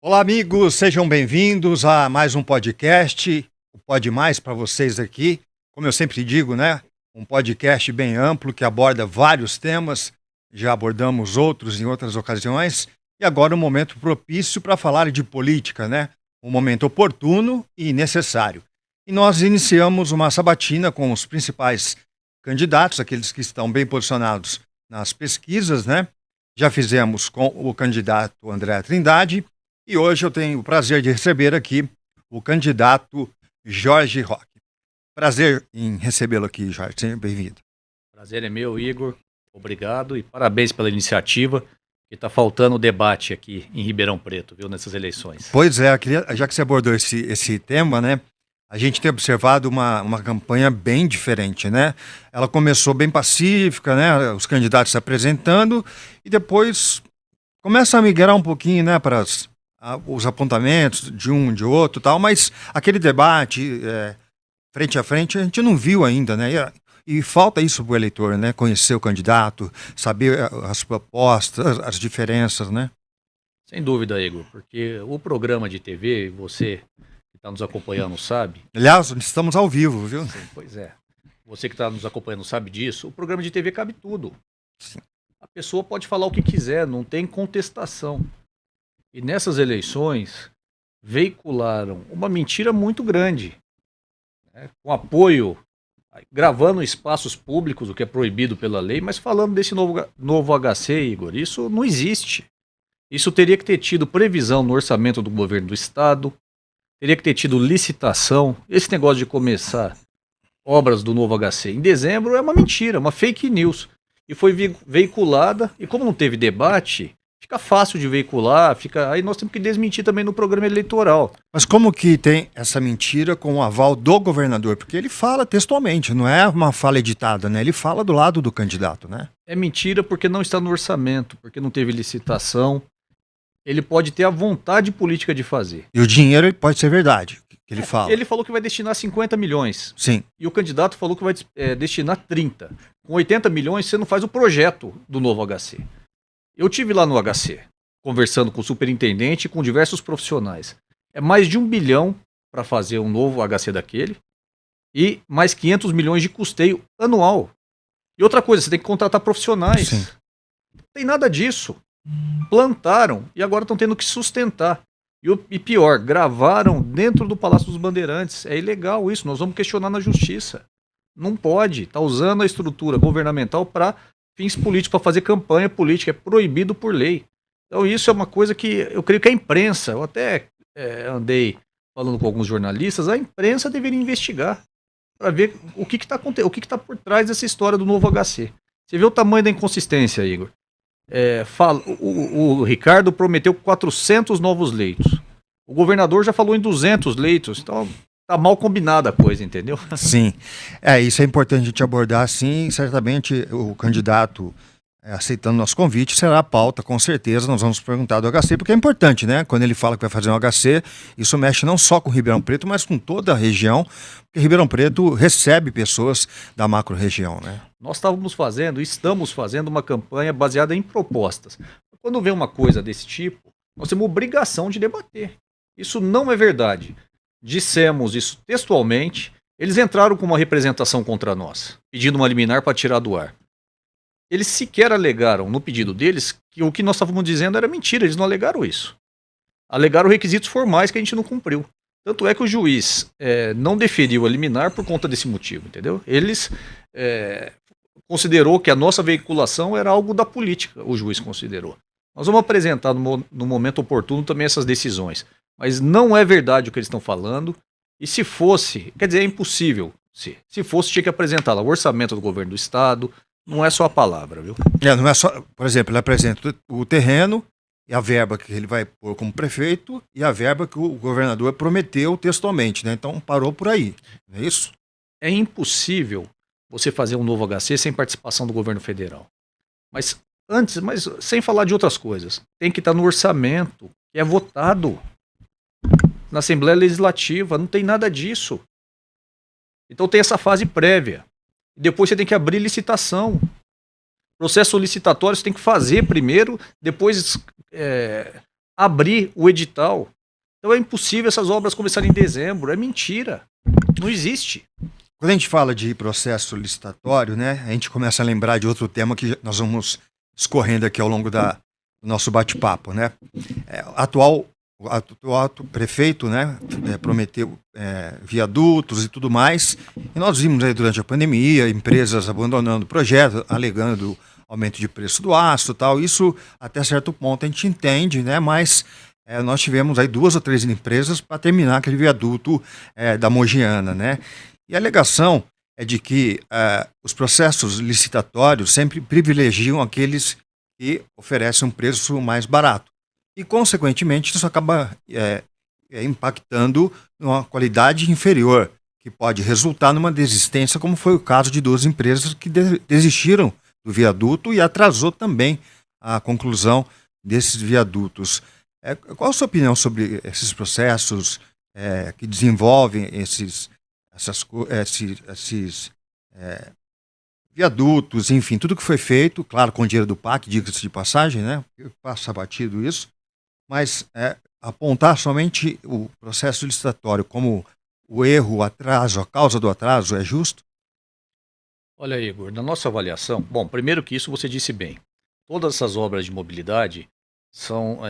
Olá, amigos, sejam bem-vindos a mais um podcast, o Pode Mais para vocês aqui. Como eu sempre digo, né? Um podcast bem amplo que aborda vários temas, já abordamos outros em outras ocasiões, e agora um momento propício para falar de política, né? Um momento oportuno e necessário. E nós iniciamos uma sabatina com os principais candidatos, aqueles que estão bem posicionados nas pesquisas, né? Já fizemos com o candidato André Trindade, e hoje eu tenho o prazer de receber aqui o candidato Jorge Roque. Prazer em recebê-lo aqui, Jorge. Seja bem-vindo. Prazer é meu, Igor. Obrigado e parabéns pela iniciativa. Que está faltando debate aqui em Ribeirão Preto, viu, nessas eleições. Pois é, já que você abordou esse tema, né? A gente tem observado uma campanha bem diferente, né? Ela começou bem pacífica, né? Os candidatos se apresentando e depois começa a migrar um pouquinho, né? Para os apontamentos de um, de outro, tal. Mas aquele debate frente a frente a gente não viu ainda, né? E falta isso para o eleitor, né? Conhecer o candidato, saber as propostas, as diferenças, né? Sem dúvida, Igor, porque o programa de TV, você que está nos acompanhando sabe. Aliás, estamos ao vivo, viu? Sim, pois é. Você que está nos acompanhando sabe disso. O programa de TV cabe tudo. Sim. A pessoa pode falar o que quiser, não tem contestação. E nessas eleições veicularam uma mentira muito grande, né? Com apoio, gravando em espaços públicos, o que é proibido pela lei, mas falando desse novo HC, Igor, isso não existe. Isso teria que ter tido previsão no orçamento do governo do estado, teria que ter tido licitação. Esse negócio de começar obras do novo HC em dezembro é uma mentira, uma fake news. E foi veiculada, e como não teve debate, fica fácil de veicular, aí nós temos que desmentir também no programa eleitoral. Mas como que tem essa mentira com o aval do governador? Porque ele fala textualmente, não é uma fala editada, né? Ele fala do lado do candidato, né? É mentira porque não está no orçamento, porque não teve licitação. Ele pode ter a vontade política de fazer. E o dinheiro pode ser verdade, que ele fala. Ele falou que vai destinar 50 milhões. Sim. E o candidato falou que vai destinar 30. Com 80 milhões você não faz o projeto do novo HC. Eu tive lá no HC, conversando com o superintendente e com diversos profissionais. É mais de 1 bilhão para fazer um novo HC daquele e mais 500 milhões de custeio anual. E outra coisa, você tem que contratar profissionais. Sim. Não tem nada disso. Plantaram e agora estão tendo que sustentar. E pior, gravaram dentro do Palácio dos Bandeirantes. É ilegal isso, nós vamos questionar na justiça. Não pode, está usando a estrutura governamental para fins políticos, para fazer campanha política, é proibido por lei. Então isso é uma coisa que eu creio que a imprensa, eu até andei falando com alguns jornalistas, a imprensa deveria investigar para ver o que está acontecendo, o que está por trás dessa história do novo HC. Você vê o tamanho da inconsistência, Igor. O Ricardo prometeu 400 novos leitos. O governador já falou em 200 leitos, então tá mal combinada a coisa, entendeu? Sim. Isso é importante a gente abordar, sim. Certamente o candidato, aceitando nosso convite, será a pauta, com certeza. Nós vamos perguntar do HC, porque é importante, né? Quando ele fala que vai fazer um HC, isso mexe não só com Ribeirão Preto, mas com toda a região, porque Ribeirão Preto recebe pessoas da macro-região, né? Nós estamos fazendo uma campanha baseada em propostas. Quando vem uma coisa desse tipo, nós temos obrigação de debater. Isso não é verdade. Dissemos isso textualmente. Eles entraram com uma representação contra nós, pedindo uma liminar para tirar do ar. Eles sequer alegaram no pedido deles que o que nós estávamos dizendo era mentira, eles não alegaram isso. Alegaram requisitos formais que a gente não cumpriu. Tanto é que o juiz não deferiu a liminar por conta desse motivo, entendeu? Eles considerou que a nossa veiculação era algo da política, o juiz considerou. Nós vamos apresentar no momento oportuno também essas decisões. Mas não é verdade o que eles estão falando. E se fosse, quer dizer, é impossível. Se fosse, tinha que apresentar lá o orçamento do governo do estado. Não é só a palavra, viu? Não é só, por exemplo, ele apresenta o terreno e a verba que ele vai pôr como prefeito e a verba que o governador prometeu textualmente, né? Então parou por aí, não é isso? É impossível você fazer um novo HC sem participação do governo federal. Mas sem falar de outras coisas, tem que estar no orçamento, que é votado na Assembleia Legislativa, não tem nada disso. Então tem essa fase prévia. Depois você tem que abrir licitação. Processo licitatório você tem que fazer primeiro, depois abrir o edital. Então é impossível essas obras começarem em dezembro. É mentira. Não existe. Quando a gente fala de processo licitatório, né, a gente começa a lembrar de outro tema que nós vamos escorrendo aqui ao longo do nosso bate-papo, né? O atual prefeito, né, prometeu viadutos e tudo mais, e nós vimos aí durante a pandemia empresas abandonando o projeto, alegando aumento de preço do aço e tal. Isso até certo ponto a gente entende, né, mas nós tivemos aí 2 ou 3 empresas para terminar aquele viaduto da Mogiana, né? E a alegação é de que os processos licitatórios sempre privilegiam aqueles que oferecem um preço mais barato. E, consequentemente, isso acaba impactando numa qualidade inferior, que pode resultar numa desistência, como foi o caso de 2 empresas que desistiram do viaduto e atrasou também a conclusão desses viadutos. Qual a sua opinião sobre esses processos que desenvolvem esses viadutos, enfim, tudo que foi feito, claro, com o dinheiro do PAC, diga-se de passagem, né? Passa batido isso, mas apontar somente o processo licitatório como o erro, o atraso, a causa do atraso é justo? Olha, Igor, na nossa avaliação, bom, primeiro que isso você disse bem, todas essas obras de mobilidade são,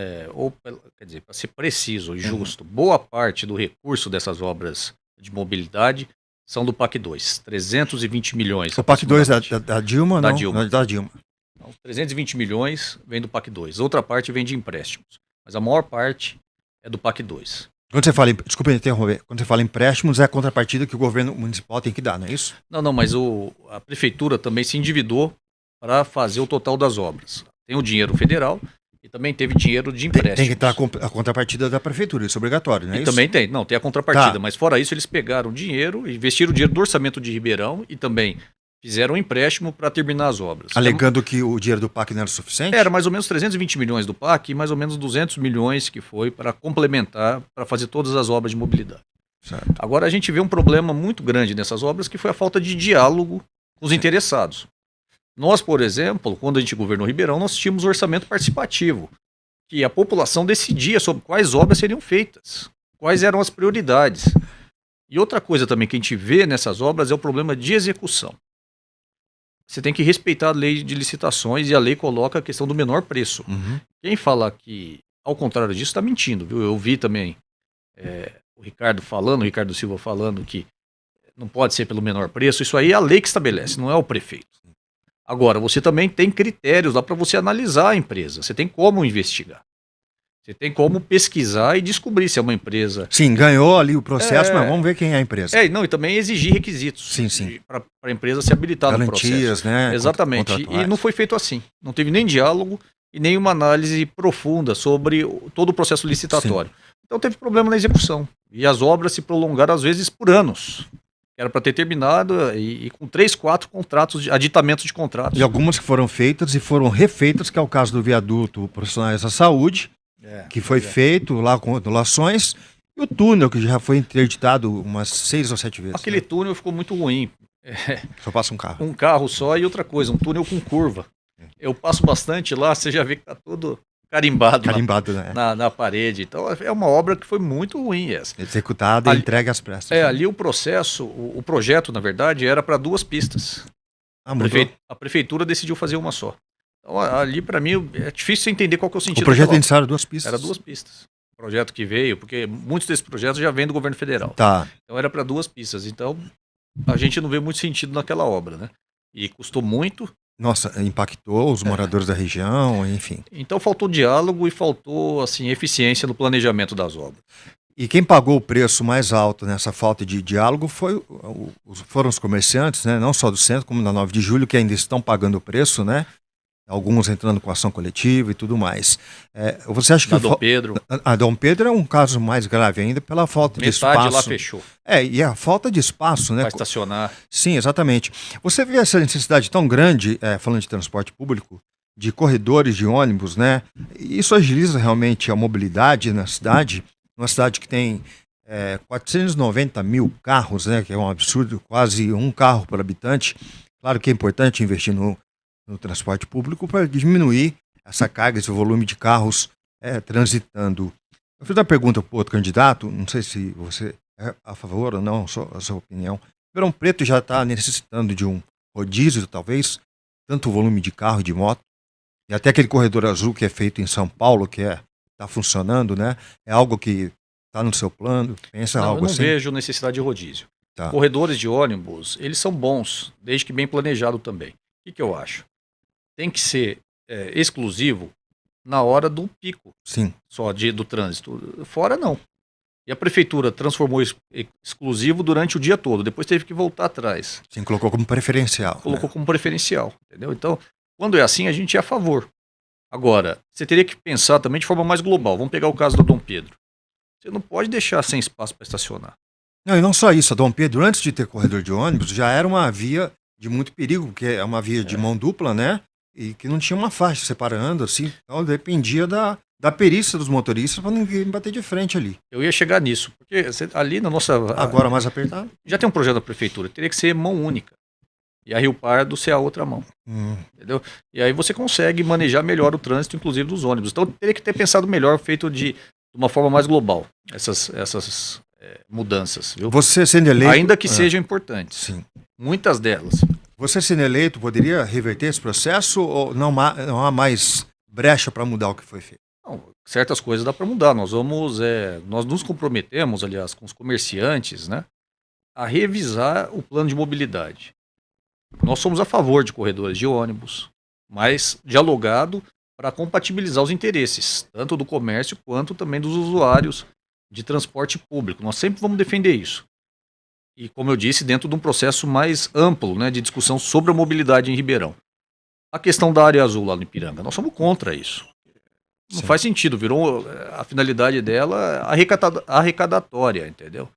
quer dizer, para ser preciso e justo, boa parte do recurso dessas obras de mobilidade são do PAC 2, 320 milhões. O PAC 2 da Dilma? Da não, Dilma. Da Dilma. Então, 320 milhões vem do PAC 2, outra parte vem de empréstimos, mas a maior parte é do PAC 2. Quando você fala, desculpa interromper, quando você fala empréstimos, é a contrapartida que o governo municipal tem que dar, não é isso? Não, mas a prefeitura também se endividou para fazer o total das obras. Tem o dinheiro federal e também teve dinheiro de empréstimos. Tem que estar a contrapartida da prefeitura, isso é obrigatório, não é e isso? Também tem a contrapartida, Tá. Mas fora isso eles pegaram dinheiro, investiram o dinheiro do orçamento de Ribeirão e também fizeram um empréstimo para terminar as obras. Alegando que o dinheiro do PAC não era suficiente? Era mais ou menos 320 milhões do PAC e mais ou menos 200 milhões que foi para complementar, para fazer todas as obras de mobilidade. Certo. Agora a gente vê um problema muito grande nessas obras, que foi a falta de diálogo com os interessados. Nós, por exemplo, quando a gente governou Ribeirão, nós tínhamos orçamento participativo, que a população decidia sobre quais obras seriam feitas, quais eram as prioridades. E outra coisa também que a gente vê nessas obras é o problema de execução. Você tem que respeitar a lei de licitações e a lei coloca a questão do menor preço. Uhum. Quem fala que, ao contrário disso, está mentindo, viu? Eu vi também o Ricardo Silva falando que não pode ser pelo menor preço. Isso aí é a lei que estabelece, não é o prefeito. Agora, você também tem critérios lá para você analisar a empresa. Você tem como investigar. Você tem como pesquisar e descobrir se é uma empresa... Sim, ganhou ali o processo, mas vamos ver quem é a empresa. E também exigir requisitos. Sim. Para a empresa se habilitar no processo. Garantias, né? Exatamente. E não foi feito assim. Não teve nem diálogo e nem uma análise profunda sobre todo o processo licitatório. Sim. Então teve problema na execução. E as obras se prolongaram, às vezes, por anos. Era para ter terminado e com 3, 4 contratos, aditamentos de contratos. E algumas que foram feitas e foram refeitas, que é o caso do viaduto Profissionais da Saúde, que foi feito lá com ondulações, e o túnel, que já foi interditado umas 6 ou 7 vezes. Aquele túnel ficou muito ruim. Só passa um carro. Um carro só e outra coisa, um túnel com curva. Eu passo bastante lá, você já vê que está todo carimbado na parede. Então é uma obra que foi muito ruim essa. Executada e entregue às pressas. Ali o processo, o projeto, na verdade, era para 2 pistas. A prefeitura decidiu fazer uma só. Então ali, para mim, é difícil você entender qual que é o sentido. O projeto inicial era 2 pistas? Era 2 pistas. O projeto que veio, porque muitos desses projetos já vêm do governo federal. Tá. Então era para 2 pistas. Então a gente não vê muito sentido naquela obra, né? E custou muito. Nossa, impactou os moradores da região, enfim. Então faltou diálogo e faltou assim, eficiência no planejamento das obras. E quem pagou o preço mais alto nessa falta de diálogo foram os comerciantes, né? Não só do centro, como na 9 de julho, que ainda estão pagando o preço, né? Alguns entrando com ação coletiva e tudo mais. Você acha que Dom Pedro. A Dom Pedro é um caso mais grave ainda pela falta de espaço. Metade lá fechou. E a falta de espaço, né? Para estacionar. Sim, exatamente. Você vê essa necessidade tão grande, falando de transporte público, de corredores de ônibus, né? Isso agiliza realmente a mobilidade na cidade, uma cidade que tem 490 mil carros, né? Que é um absurdo, quase um carro por habitante. Claro que é importante investir no transporte público para diminuir essa carga, esse volume de carros transitando. Eu fiz uma pergunta para o outro candidato, não sei se você é a favor ou não, a sua opinião. Ribeirão Preto já está necessitando de um rodízio, talvez, tanto o volume de carro e de moto, e até aquele corredor azul que é feito em São Paulo, que está funcionando, né? É algo que está no seu plano? Pensa Não, algo eu não assim? vejo necessidade de rodízio. Tá. Corredores de ônibus, eles são bons, desde que bem planejado também. O que eu acho? Tem que ser exclusivo na hora do pico, Sim. só do trânsito. Fora não. E a prefeitura transformou exclusivo durante o dia todo, depois teve que voltar atrás. Sim, colocou como preferencial. Colocou como preferencial, entendeu? Então, quando é assim, a gente é a favor. Agora, você teria que pensar também de forma mais global. Vamos pegar o caso do Dom Pedro. Você não pode deixar sem espaço para estacionar. Não, e não só isso, a Dom Pedro, antes de ter corredor de ônibus, já era uma via de muito perigo, porque é uma via de mão dupla, né? E que não tinha uma faixa separando, assim. Então dependia da perícia dos motoristas para ninguém bater de frente ali. Eu ia chegar nisso, porque ali na nossa... Agora mais apertado? Já tem um projeto da prefeitura, teria que ser mão única. E a Rio Pardo ser a outra mão. Entendeu? E aí você consegue manejar melhor o trânsito, inclusive dos ônibus. Então teria que ter pensado melhor, feito de uma forma mais global, essas mudanças. Viu? Você sendo eleito... Ainda que sejam importantes. Sim. Muitas delas. Você sendo eleito poderia reverter esse processo ou não há mais brecha para mudar o que foi feito? Não, certas coisas dá para mudar. Nós nos comprometemos, aliás, com os comerciantes, né, a revisar o plano de mobilidade. Nós somos a favor de corredores de ônibus, mas dialogado para compatibilizar os interesses, tanto do comércio quanto também dos usuários de transporte público. Nós sempre vamos defender isso. E, como eu disse, dentro de um processo mais amplo, né, de discussão sobre a mobilidade em Ribeirão. A questão da área azul lá no Ipiranga, nós somos contra isso. Não faz sentido, virou a finalidade dela arrecadatória, entendeu?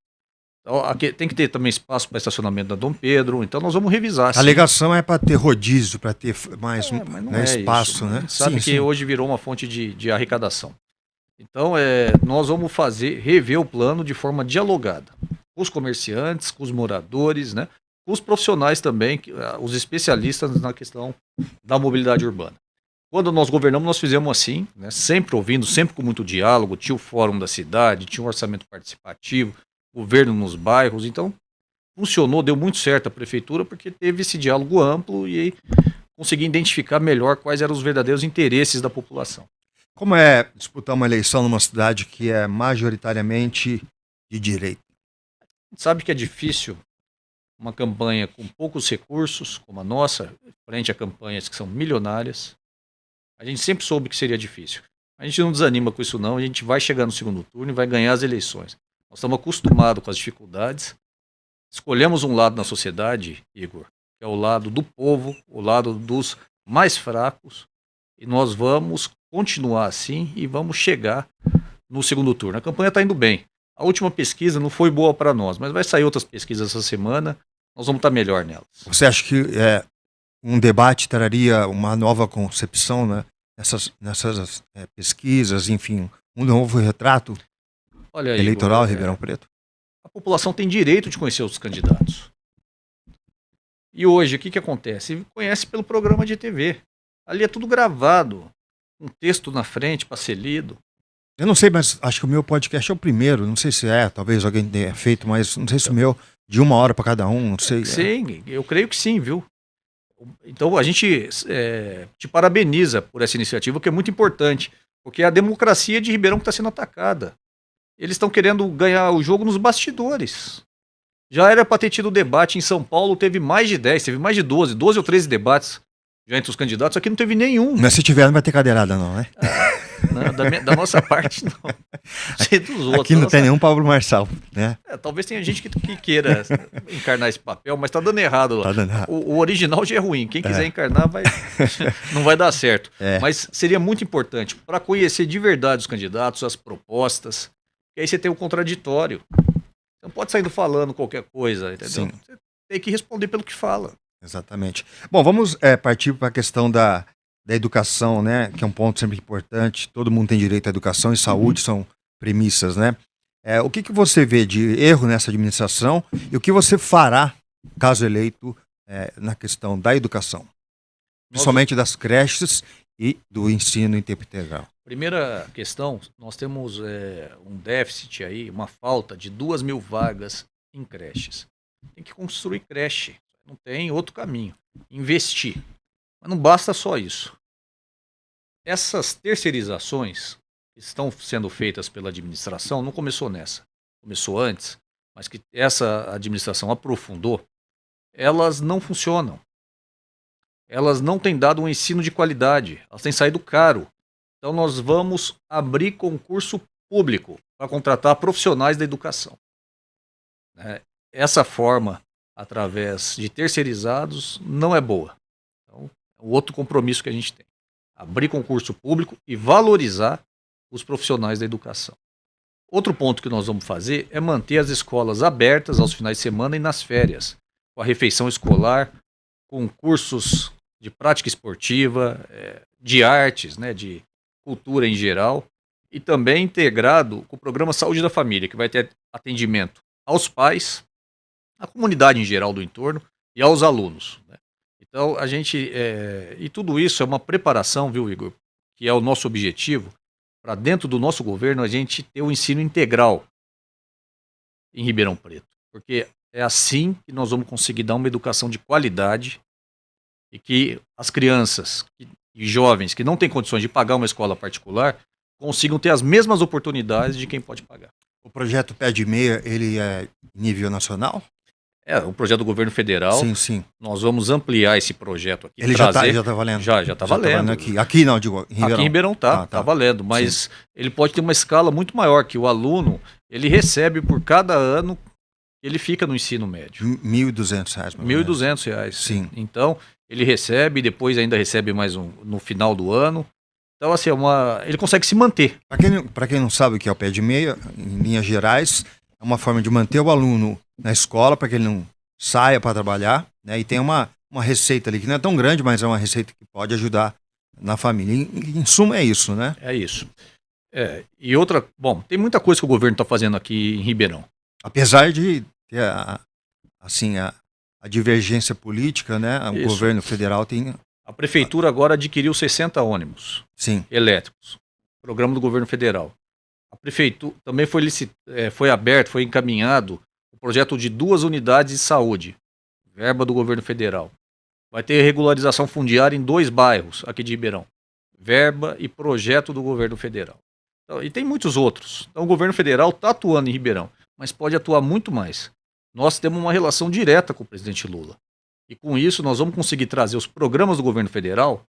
Então, aqui tem que ter também espaço para estacionamento da Dom Pedro, então nós vamos revisar. A alegação é para ter rodízio, para ter mais espaço, isso, né? A gente sabe que hoje virou uma fonte de arrecadação. Então, nós vamos rever o plano de forma dialogada. Com os comerciantes, com os moradores, né? Com os profissionais também, os especialistas na questão da mobilidade urbana. Quando nós governamos, nós fizemos assim, né? Sempre ouvindo, sempre com muito diálogo, tinha o fórum da cidade, tinha um orçamento participativo, governo nos bairros, então funcionou, deu muito certo a prefeitura, porque teve esse diálogo amplo e aí conseguia identificar melhor quais eram os verdadeiros interesses da população. Como é disputar uma eleição numa cidade que é majoritariamente de direita? Sabe que é difícil uma campanha com poucos recursos, como a nossa, frente a campanhas que são milionárias. A gente sempre soube que seria difícil. A gente não desanima com isso não, a gente vai chegar no segundo turno e vai ganhar as eleições. Nós estamos acostumados com as dificuldades. Escolhemos um lado na sociedade, Igor, que é o lado do povo, o lado dos mais fracos, e nós vamos continuar assim e vamos chegar no segundo turno. A campanha está indo bem. A última pesquisa não foi boa para nós, mas vai sair outras pesquisas essa semana, nós vamos estar melhor nelas. Você acha que um debate traria uma nova concepção, né? nessas pesquisas, enfim, um novo retrato eleitoral, Igor, Ribeirão Preto? A população tem direito de conhecer os candidatos. E hoje, o que acontece? Conhece pelo programa de TV. Ali é tudo gravado, um texto na frente para ser lido. Eu não sei, mas acho que o meu podcast é o primeiro. Não sei se talvez alguém tenha feito, mas não sei se o meu, de 1 hora para cada um, não sei. Sim, eu creio que sim, viu? Então a gente te parabeniza por essa iniciativa, que é muito importante, porque é a democracia de Ribeirão que está sendo atacada. Eles estão querendo ganhar o jogo nos bastidores. Já era para ter tido debate em São Paulo, teve mais de 10, teve mais de 12 ou 13 debates já entre os candidatos, aqui não teve nenhum. Mas se tiver, não vai ter cadeirada não, né? Não, da nossa parte, não. Sei dos outros. Aqui não tem nenhum Pablo Marçal, né? Talvez tenha gente que queira encarnar esse papel, mas tá dando errado lá. Tá dando errado. O original já é ruim. Quem quiser encarnar não vai dar certo. Mas seria muito importante para conhecer de verdade os candidatos, as propostas. E aí você tem o contraditório. Você não pode sair falando qualquer coisa, entendeu? Sim. Você tem que responder pelo que fala. Exatamente. Bom, vamos partir para a questão da educação, né? Que é um ponto sempre importante. Todo mundo tem direito à educação e saúde, são premissas, né? O que você vê de erro nessa administração e o que você fará, caso eleito, na questão da educação? Principalmente das creches e do ensino em tempo integral. Primeira questão, nós temos um déficit aí, uma falta de 2.000 vagas em creches. Tem que construir creche, não tem outro caminho. Investir. Mas não basta só isso. Essas terceirizações que estão sendo feitas pela administração, não começou nessa, começou antes, mas que essa administração aprofundou, elas não funcionam. Elas não têm dado um ensino de qualidade, elas têm saído caro. Então nós vamos abrir concurso público para contratar profissionais da educação. Essa forma, através de terceirizados, não é boa. Então, é o outro compromisso que a gente tem. Abrir concurso público e valorizar os profissionais da educação. Outro ponto que nós vamos fazer é manter as escolas abertas aos finais de semana e nas férias, com a refeição escolar, com cursos de prática esportiva, de artes, de cultura em geral, e também integrado com o programa Saúde da Família, que vai ter atendimento aos pais, à comunidade em geral do entorno e aos alunos. Então, a gente. E tudo isso é uma preparação, viu, Igor? Que é o nosso objetivo, para dentro do nosso governo a gente ter o ensino integral em Ribeirão Preto. Porque é assim que nós vamos conseguir dar uma educação de qualidade e que as crianças e jovens que não têm condições de pagar uma escola particular consigam ter as mesmas oportunidades de quem pode pagar. O projeto Pé de Meia, ele é nível nacional? O projeto do governo federal. Sim, sim. Nós vamos ampliar esse projeto aqui. Ele já está valendo? Já está valendo. Aqui não, digo, em Ribeirão. Aqui em Ribeirão tá valendo, mas sim, ele pode ter uma escala muito maior, que o aluno, ele recebe por cada ano, ele fica no ensino médio. R$ 1.200. R$ 1.200. Sim. Então, ele recebe, depois ainda recebe mais no final do ano. Então, assim, ele consegue se manter. Para quem não sabe o que é o Pé de Meia, em linhas gerais, é uma forma de manter o aluno na escola para que ele não saia para trabalhar, e tem uma receita ali que não é tão grande, mas é uma receita que pode ajudar na família. Em suma é isso, né? É isso. E outra, tem muita coisa que o governo está fazendo aqui em Ribeirão. Apesar de ter a divergência política, o isso. Governo federal tem... A prefeitura agora adquiriu 60 ônibus elétricos, programa do governo federal. A prefeitura também foi aberto, foi encaminhado o projeto de 2 unidades de saúde, verba do governo federal. Vai ter regularização fundiária em 2 bairros aqui de Ribeirão, verba e projeto do governo federal. Então, e tem muitos outros. Então o governo federal está atuando em Ribeirão, mas pode atuar muito mais. Nós temos uma relação direta com o presidente Lula. E com isso nós vamos conseguir trazer os programas do governo federal,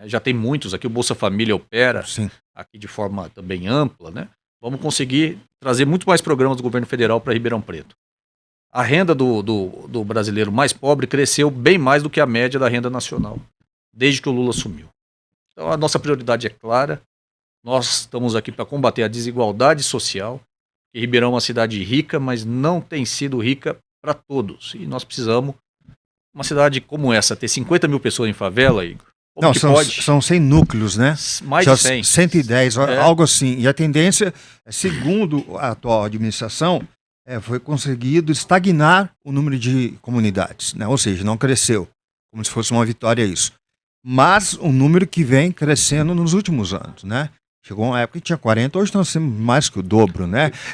já tem muitos aqui, o Bolsa Família opera aqui de forma também ampla, Vamos conseguir trazer muito mais programas do governo federal para Ribeirão Preto. A renda do brasileiro mais pobre cresceu bem mais do que a média da renda nacional, desde que o Lula assumiu. Então a nossa prioridade é clara, nós estamos aqui para combater a desigualdade social, e Ribeirão é uma cidade rica, mas não tem sido rica para todos, e nós precisamos, uma cidade como essa, ter 50 mil pessoas em favela, Igor. Não, são 100 núcleos, né? Mais de 100. 110, algo assim. E a tendência, segundo a atual administração, foi conseguido estagnar o número de comunidades, ou seja, não cresceu, como se fosse uma vitória isso. Mas o número que vem crescendo nos últimos anos, Chegou uma época que tinha 40, hoje nós temos mais que o dobro,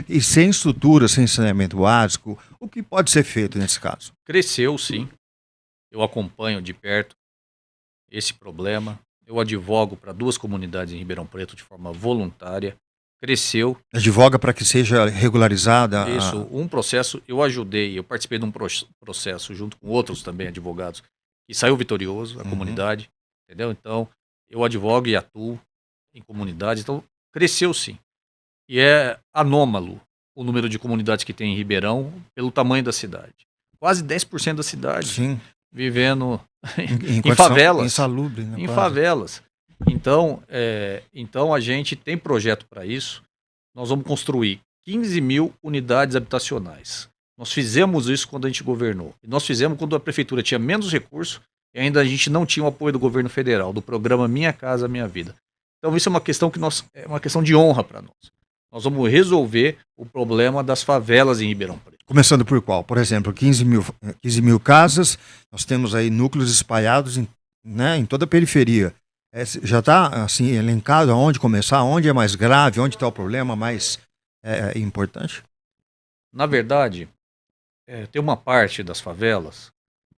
E sem estrutura, sem saneamento básico, o que pode ser feito nesse caso? Cresceu, sim. Eu acompanho de perto esse problema. Eu advogo para 2 comunidades em Ribeirão Preto de forma voluntária. Cresceu. Advoga para que seja regularizada? Isso, um processo, eu participei de um processo junto com outros também advogados, que saiu vitorioso, a comunidade, entendeu? Então, eu advogo e atuo em comunidades, então cresceu sim. E é anômalo o número de comunidades que tem em Ribeirão pelo tamanho da cidade. Quase 10% da cidade. Sim. Vivendo em favelas. Insalubre, em favelas. Então a gente tem projeto para isso. Nós vamos construir 15 mil unidades habitacionais. Nós fizemos isso quando a gente governou. E nós fizemos quando a prefeitura tinha menos recursos e ainda a gente não tinha o apoio do governo federal, do programa Minha Casa Minha Vida. Então isso é uma questão é uma questão de honra para nós. Nós vamos resolver o problema das favelas em Ribeirão Preto. Começando por qual? Por exemplo, 15 mil casas, nós temos aí núcleos espalhados em toda a periferia. Já está assim, elencado aonde começar, onde é mais grave, onde está o problema mais importante? Na verdade, tem uma parte das favelas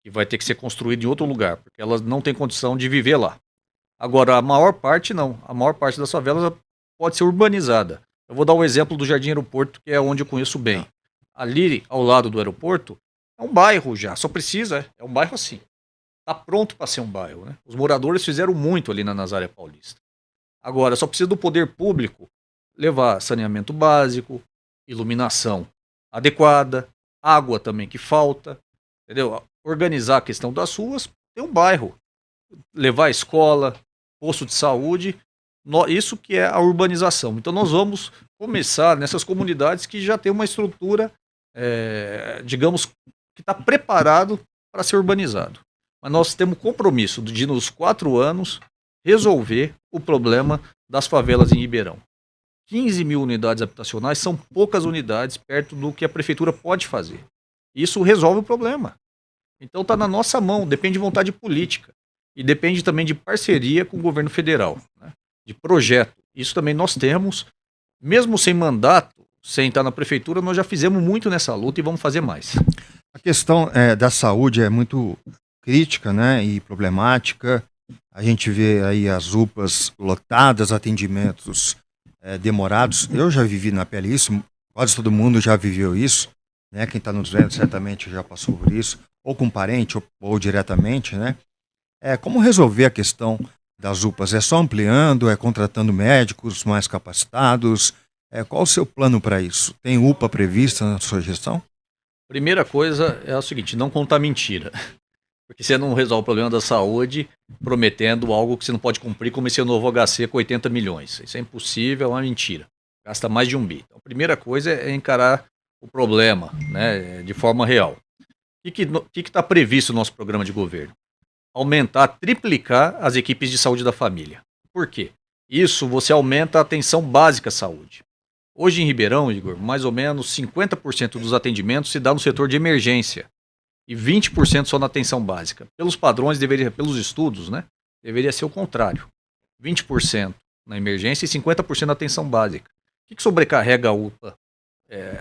que vai ter que ser construída em outro lugar, porque elas não têm condição de viver lá. Agora, a maior parte não. A maior parte das favelas pode ser urbanizada. Eu vou dar um exemplo do Jardim Aeroporto, que é onde eu conheço bem. Ali, ao lado do aeroporto, é um bairro já. Só precisa, é um bairro assim. Está pronto para ser um bairro, né? Os moradores fizeram muito ali na Nazaré Paulista. Agora, só precisa do poder público levar saneamento básico, iluminação adequada, água também que falta, entendeu? Organizar a questão das ruas, tem um bairro. Levar a escola, posto de saúde, isso que é a urbanização. Então nós vamos começar nessas comunidades que já tem uma estrutura, digamos, que está preparado para ser urbanizado. Mas nós temos compromisso de, nos 4 anos, resolver o problema das favelas em Ribeirão. 15 mil unidades habitacionais são poucas unidades perto do que a prefeitura pode fazer. Isso resolve o problema. Então está na nossa mão, depende de vontade política. E depende também de parceria com o governo federal, né? De projeto. Isso também nós temos, mesmo sem mandato, sem estar na prefeitura, nós já fizemos muito nessa luta e vamos fazer mais. A questão da saúde é muito crítica, né, e problemática. A gente vê aí as UPAs lotadas, atendimentos demorados. Eu já vivi na pele isso, quase todo mundo já viveu isso, né? Quem está nos vendo certamente já passou por isso, ou com parente ou diretamente, né? Como resolver a questão das UPAs? É só ampliando, contratando médicos mais capacitados? Qual o seu plano para isso? Tem UPA prevista na sua gestão? Primeira coisa é o seguinte, não contar mentira. Porque você não resolve o problema da saúde prometendo algo que você não pode cumprir, como esse novo HC com 80 milhões. Isso é impossível, é uma mentira. Gasta mais de 1 bi. Então, a primeira coisa é encarar o problema, né, de forma real. O que está previsto no nosso programa de governo? Aumentar, triplicar as equipes de saúde da família. Por quê? Isso você aumenta a atenção básica à saúde. Hoje em Ribeirão, Igor, mais ou menos 50% dos atendimentos se dá no setor de emergência e 20% só na atenção básica. Pelos padrões, pelos estudos, né, deveria ser o contrário. 20% na emergência e 50% na atenção básica. O que sobrecarrega a UPA?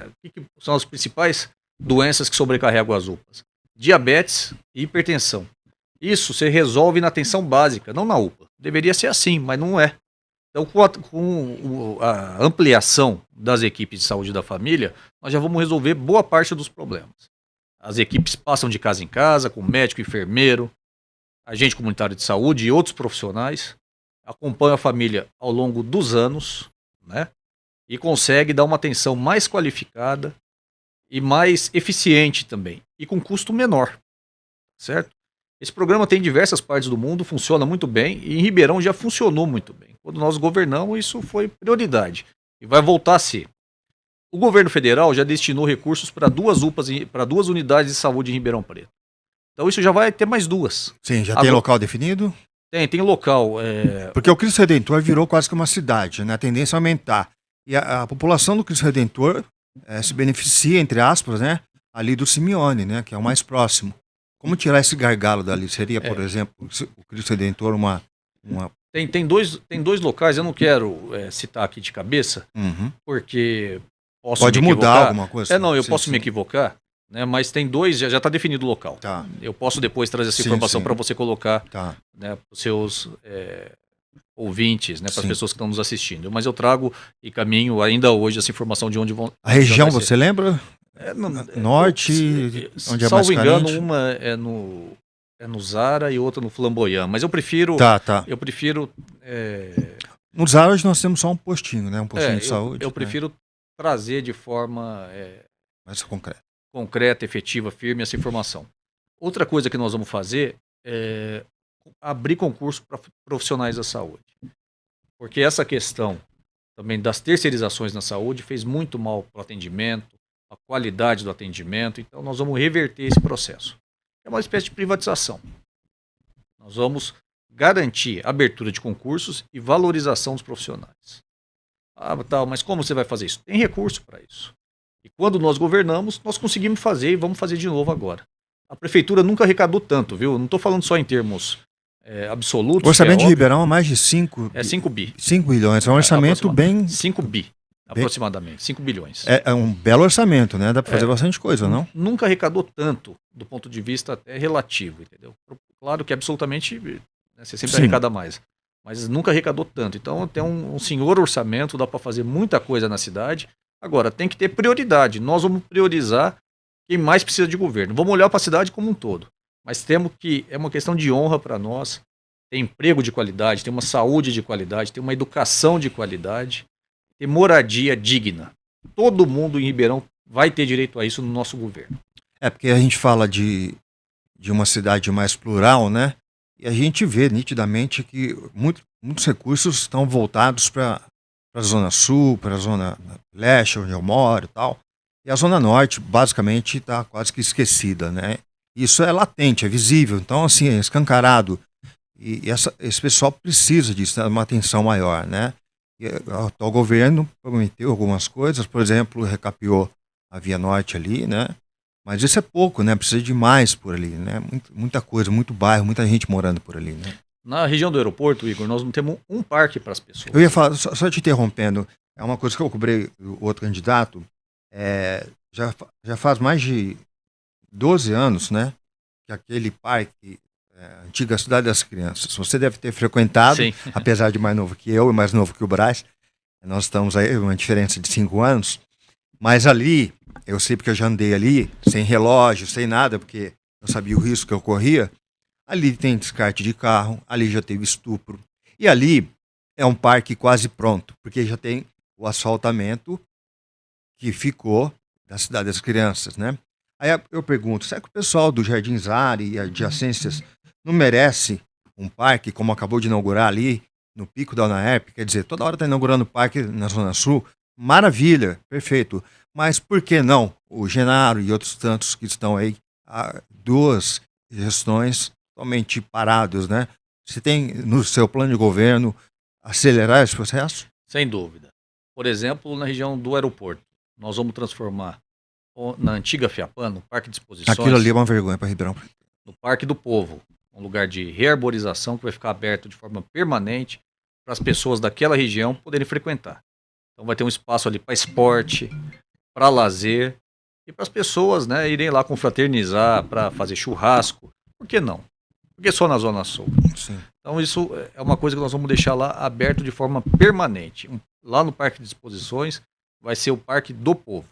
O que são as principais doenças que sobrecarregam as UPAs? Diabetes e hipertensão. Isso você resolve na atenção básica, não na UPA. Deveria ser assim, mas não é. Então, com a ampliação das equipes de saúde da família, nós já vamos resolver boa parte dos problemas. As equipes passam de casa em casa, com médico, enfermeiro, agente comunitário de saúde e outros profissionais, acompanham a família ao longo dos anos, né? E consegue dar uma atenção mais qualificada e mais eficiente também, e com custo menor, certo? Esse programa tem em diversas partes do mundo, funciona muito bem, e em Ribeirão já funcionou muito bem. Quando nós governamos, isso foi prioridade, e vai voltar a ser. O governo federal já destinou recursos para 2 UPAs, para 2 unidades de saúde em Ribeirão Preto. Então isso já vai ter mais 2. Sim, já tem local definido? Tem local. Porque o Cristo Redentor virou quase que uma cidade, né? A tendência é aumentar. E a população do Cristo Redentor se beneficia, entre aspas, né, ali do Simeone, né, que é o mais próximo. Como tirar esse gargalo dali? Seria, por exemplo, o Cristo Redentor uma... Tem dois locais, eu não quero citar aqui de cabeça, porque pode mudar alguma coisa? Eu posso me equivocar, né, mas tem 2, já está definido o local. Tá. Eu posso depois trazer essa informação para você colocar, né, para os seus ouvintes, né, para as pessoas que estão nos assistindo. Mas eu trago e caminho ainda hoje essa informação de onde vão... A região, você lembra? Norte, onde é mais salvo engano, carente? uma é no Zara e outra no Flamboyant, mas eu prefiro... Eu prefiro... No Zara hoje nós temos só um postinho, né? Um postinho de saúde. Eu prefiro trazer de forma mais concreta, efetiva, firme essa informação. Outra coisa que nós vamos fazer é abrir concurso para profissionais da saúde. Porque essa questão também das terceirizações na saúde fez muito mal para o atendimento, a qualidade do atendimento, então nós vamos reverter esse processo. É uma espécie de privatização. Nós vamos garantir abertura de concursos e valorização dos profissionais. Mas como você vai fazer isso? Tem recurso para isso. E quando nós governamos, nós conseguimos fazer e vamos fazer de novo agora. A prefeitura nunca arrecadou tanto, viu? Não estou falando só em termos absolutos. O orçamento que de Ribeirão é mais de 5 bi. 5 bilhões. É um orçamento bem. 5 bi, aproximadamente. 5 bilhões. É um belo orçamento, né? Dá para fazer bastante coisa, não? Nunca arrecadou tanto, do ponto de vista até relativo, entendeu? Claro que absolutamente, né, você sempre arrecada mais. Mas nunca arrecadou tanto. Então tem um senhor orçamento, dá para fazer muita coisa na cidade. Agora, tem que ter prioridade. Nós vamos priorizar quem mais precisa de governo. Vamos olhar para a cidade como um todo. Mas temos que, é uma questão de honra para nós, ter emprego de qualidade, ter uma saúde de qualidade, ter uma educação de qualidade, ter moradia digna. Todo mundo em Ribeirão vai ter direito a isso no nosso governo. Porque a gente fala de uma cidade mais plural, né? E a gente vê nitidamente que muitos recursos estão voltados para a Zona Sul, para a Zona Leste, onde eu moro e tal. E a Zona Norte, basicamente, está quase que esquecida, né? Isso é latente, é visível. Então, assim, é escancarado. E esse pessoal precisa disso, de uma atenção maior, né? E o atual governo prometeu algumas coisas, por exemplo, recapeou a Via Norte ali, né? Mas isso é pouco, né? Precisa de mais por ali, né? Muita coisa, muito bairro, muita gente morando por ali, né? Na região do aeroporto, Igor, nós não temos um parque para as pessoas. Eu ia falar, só te interrompendo, é uma coisa que eu cobrei do outro candidato, já faz mais de 12 anos, né? Que aquele parque, antiga Cidade das Crianças, você deve ter frequentado, Sim. Apesar de mais novo que eu e mais novo que o Brás, nós estamos aí, uma diferença de 5 anos, mas ali, eu sei porque eu já andei ali, sem relógio, sem nada, porque eu sabia o risco que eu corria. Ali tem descarte de carro, ali já teve estupro. E ali é um parque quase pronto, porque já tem o asfaltamento que ficou da Cidade das Crianças, né? Aí eu pergunto, será que o pessoal do Jardim Zari e adjacências não merece um parque, como acabou de inaugurar ali, no Pico da UNAERP? Quer dizer, toda hora está inaugurando parque na Zona Sul. Maravilha, perfeito. Mas por que não o Genaro e outros tantos que estão aí há 2 gestões totalmente parados, né? Você tem no seu plano de governo acelerar esse processo? Sem dúvida. Por exemplo, na região do aeroporto, nós vamos transformar na antiga Fiapan, no Parque de Exposições. Aquilo ali é uma vergonha para Ribeirão. No Parque do Povo, um lugar de rearborização que vai ficar aberto de forma permanente para as pessoas daquela região poderem frequentar. Então vai ter um espaço ali para esporte, para lazer e para as pessoas, né, irem lá confraternizar, para fazer churrasco. Por que não? Porque só na Zona Sul. Sim. Então isso é uma coisa que nós vamos deixar lá aberto de forma permanente. Lá no Parque de Exposições vai ser o Parque do Povo.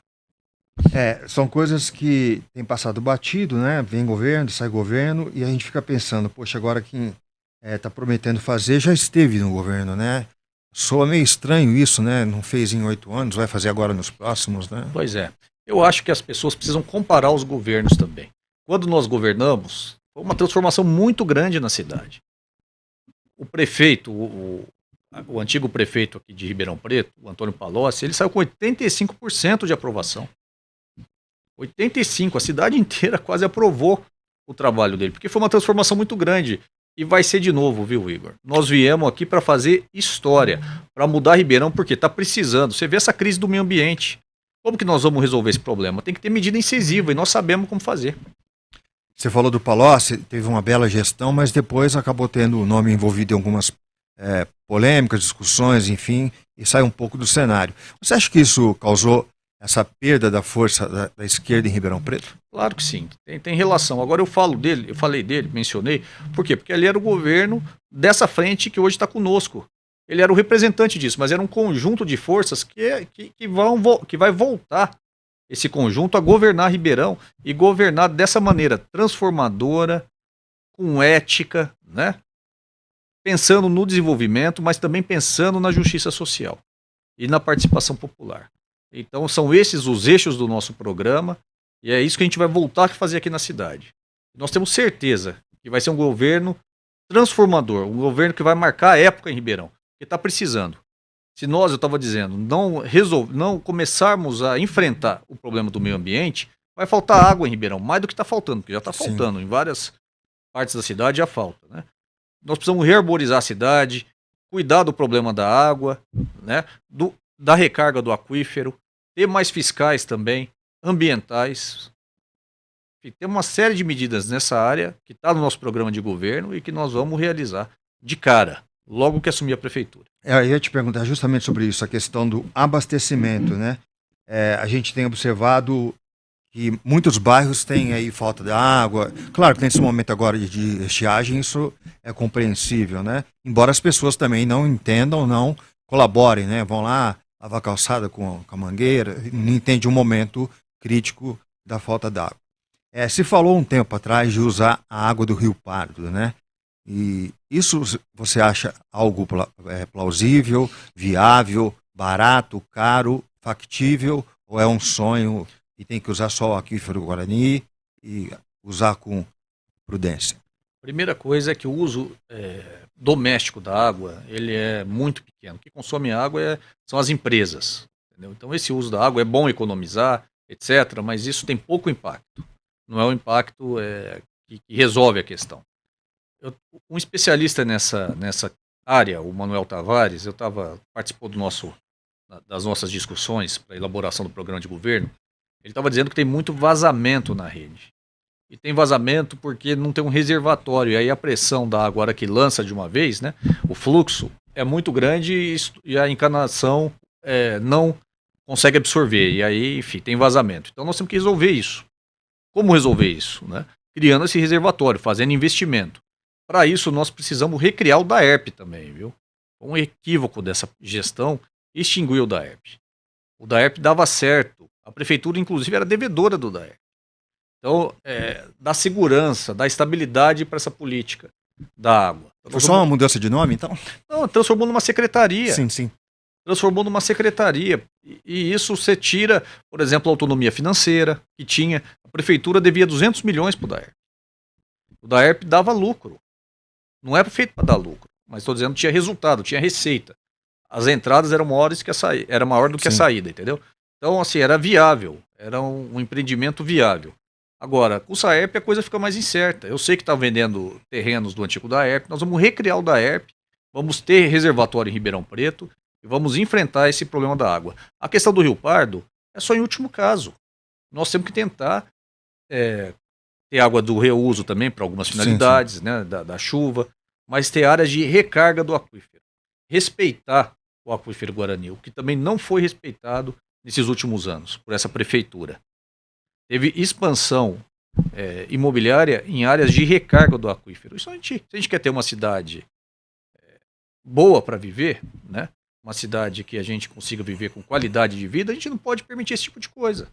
São coisas que tem passado batido, né? Vem governo, sai governo, e a gente fica pensando, poxa, agora quem está prometendo fazer já esteve no governo, né? Soa meio estranho isso, né? Não fez em 8 anos, vai fazer agora nos próximos, né? Pois é. Eu acho que as pessoas precisam comparar os governos também. Quando nós governamos, foi uma transformação muito grande na cidade. O prefeito, o antigo prefeito aqui de Ribeirão Preto, o Antônio Palocci, ele saiu com 85% de aprovação. 85%, a cidade inteira quase aprovou o trabalho dele, porque foi uma transformação muito grande. E vai ser de novo, viu, Igor? Nós viemos aqui para fazer história, para mudar Ribeirão, porque está precisando. Você vê essa crise do meio ambiente. Como que nós vamos resolver esse problema? Tem que ter medida incisiva e nós sabemos como fazer. Você falou do Palocci, teve uma bela gestão, mas depois acabou tendo o nome envolvido em algumas polêmicas, discussões, enfim, e sai um pouco do cenário. Você acha que isso causou essa perda da força da esquerda em Ribeirão Preto? Claro que sim, tem relação. Agora eu falei dele, mencionei, por quê? Porque ele era o governo dessa frente que hoje está conosco. Ele era o representante disso, mas era um conjunto de forças que vai voltar esse conjunto a governar Ribeirão e governar dessa maneira transformadora, com ética, né? Pensando no desenvolvimento, mas também pensando na justiça social e na participação popular. Então são esses os eixos do nosso programa e é isso que a gente vai voltar a fazer aqui na cidade. Nós temos certeza que vai ser um governo transformador, um governo que vai marcar a época em Ribeirão, que está precisando. Se nós, eu estava dizendo, não começarmos a enfrentar o problema do meio ambiente, vai faltar água em Ribeirão, mais do que está faltando, porque já está faltando, em várias partes da cidade já falta, né? Nós precisamos rearborizar a cidade, cuidar do problema da água, né? Da recarga do aquífero, ter mais fiscais também, ambientais. Tem uma série de medidas nessa área que está no nosso programa de governo e que nós vamos realizar de cara, logo que assumir a prefeitura. Eu ia te perguntar justamente sobre isso, a questão do abastecimento, né? A gente tem observado que muitos bairros têm aí falta de água. Claro que nesse momento agora de estiagem isso é compreensível, né? Embora as pessoas também não entendam, não colaborem, né? Vão lá lavar a calçada com a mangueira, não entende um momento crítico da falta d'água. Se falou um tempo atrás de usar a água do Rio Pardo, né? E isso você acha algo plausível, viável, barato, caro, factível, ou é um sonho e tem que usar só o aquífero Guarani e usar com prudência? Primeira coisa é que o uso doméstico da água ele é muito pequeno. O que consome água são as empresas. Entendeu? Então esse uso da água é bom economizar, etc., mas isso tem pouco impacto. Não é um impacto que resolve a questão. Um especialista nessa área, o Manuel Tavares, participou das nossas discussões para a elaboração do programa de governo. Ele estava dizendo que tem muito vazamento na rede. E tem vazamento porque não tem um reservatório. E aí a pressão da água, a hora que lança de uma vez, né, o fluxo é muito grande e a encanação não consegue absorver. E aí, enfim, tem vazamento. Então nós temos que resolver isso. Como resolver isso? Né? Criando esse reservatório, fazendo investimento. Para isso, nós precisamos recriar o DAERP também, viu? Um equívoco dessa gestão, extinguir o DAERP. O DAERP dava certo. A prefeitura, inclusive, era devedora do DAERP. Então, dá segurança, dá estabilidade para essa política da água. Foi só uma mudança de nome, então? Não, transformou numa secretaria. Sim, sim. Transformou numa secretaria. E isso você tira, por exemplo, a autonomia financeira que tinha. A prefeitura devia 200 milhões para o DAERP. O DAERP dava lucro. Não era feito para dar lucro, mas estou dizendo que tinha resultado, tinha receita. As entradas eram maiores que era maior do que a saída, entendeu? Então, assim, era viável, era um empreendimento viável. Agora, com o SAERP a coisa fica mais incerta. Eu sei que está vendendo terrenos do antigo DAERP, nós vamos recriar o DAERP, vamos ter reservatório em Ribeirão Preto e vamos enfrentar esse problema da água. A questão do Rio Pardo é só em último caso. Nós temos que tentar ter água do reuso também para algumas finalidades, sim. Né, da chuva, mas ter áreas de recarga do aquífero. Respeitar o aquífero Guarani, o que também não foi respeitado nesses últimos anos por essa prefeitura. Teve expansão imobiliária em áreas de recarga do aquífero. Isso se a gente quer ter uma cidade boa para viver, né, uma cidade que a gente consiga viver com qualidade de vida, a gente não pode permitir esse tipo de coisa.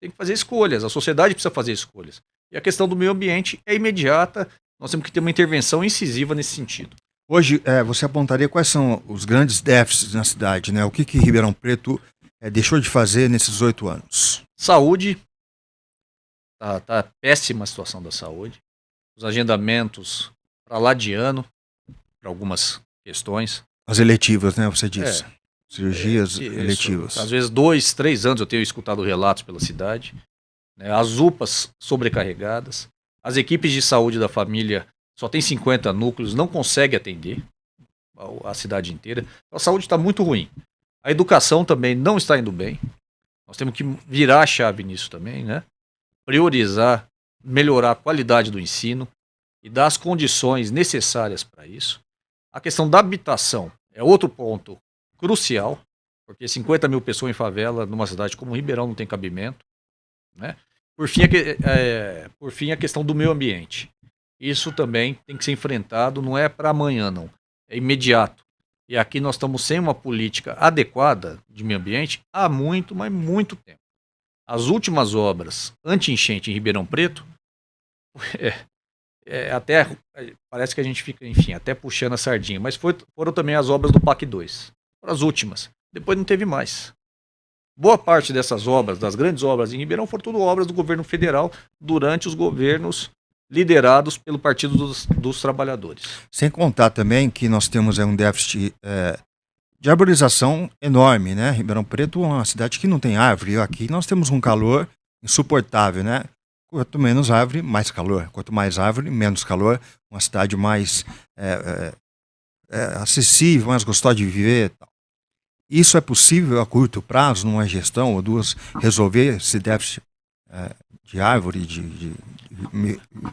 Tem que fazer escolhas, a sociedade precisa fazer escolhas. E a questão do meio ambiente é imediata, nós temos que ter uma intervenção incisiva nesse sentido. Hoje, você apontaria quais são os grandes déficits na cidade, né? O que Ribeirão Preto deixou de fazer nesses 8 anos? Saúde, tá péssima a situação da saúde. Os agendamentos para lá de ano, para algumas questões. As eletivas, né? Você disse. Cirurgias eletivas. Às vezes 2, 3 anos eu tenho escutado relatos pela cidade. As UPAs sobrecarregadas, as equipes de saúde da família só tem 50 núcleos, não consegue atender a cidade inteira. A saúde está muito ruim. A educação também não está indo bem. Nós temos que virar a chave nisso também, né? Priorizar, melhorar a qualidade do ensino e dar as condições necessárias para isso. A questão da habitação é outro ponto crucial, porque 50 mil pessoas em favela numa cidade como Ribeirão não tem cabimento. Né? Por fim, a questão do meio ambiente. Isso também tem que ser enfrentado, não é para amanhã, não. É imediato. E aqui nós estamos sem uma política adequada de meio ambiente há muito, mas muito tempo. As últimas obras anti-enchente em Ribeirão Preto, até parece que a gente fica, enfim, até puxando a sardinha, mas foram também as obras do PAC 2. Foram as últimas. Depois não teve mais. Boa parte dessas obras, das grandes obras em Ribeirão, foram tudo obras do governo federal durante os governos liderados pelo Partido dos Trabalhadores. Sem contar também que nós temos um déficit de arborização enorme, né? Ribeirão Preto é uma cidade que não tem árvore. Aqui nós temos um calor insuportável, né? Quanto menos árvore, mais calor. Quanto mais árvore, menos calor. Uma cidade mais acessível, mais gostosa de viver. Isso é possível a curto prazo, numa gestão ou duas, resolver esse déficit de árvore, de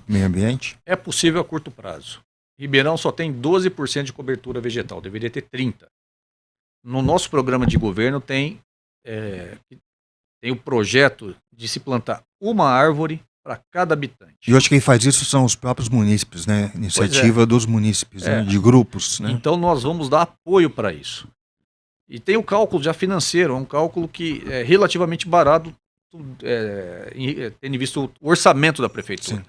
meio ambiente? É possível a curto prazo. Ribeirão só tem 12% de cobertura vegetal, deveria ter 30%. No nosso programa de governo tem o projeto de se plantar uma árvore para cada habitante. E hoje quem faz isso são os próprios munícipes, né? Iniciativa dos munícipes, né? De grupos, né? Então nós vamos dar apoio para isso. E tem o cálculo já financeiro, é um cálculo que é relativamente barato, tendo visto o orçamento da prefeitura. Sim.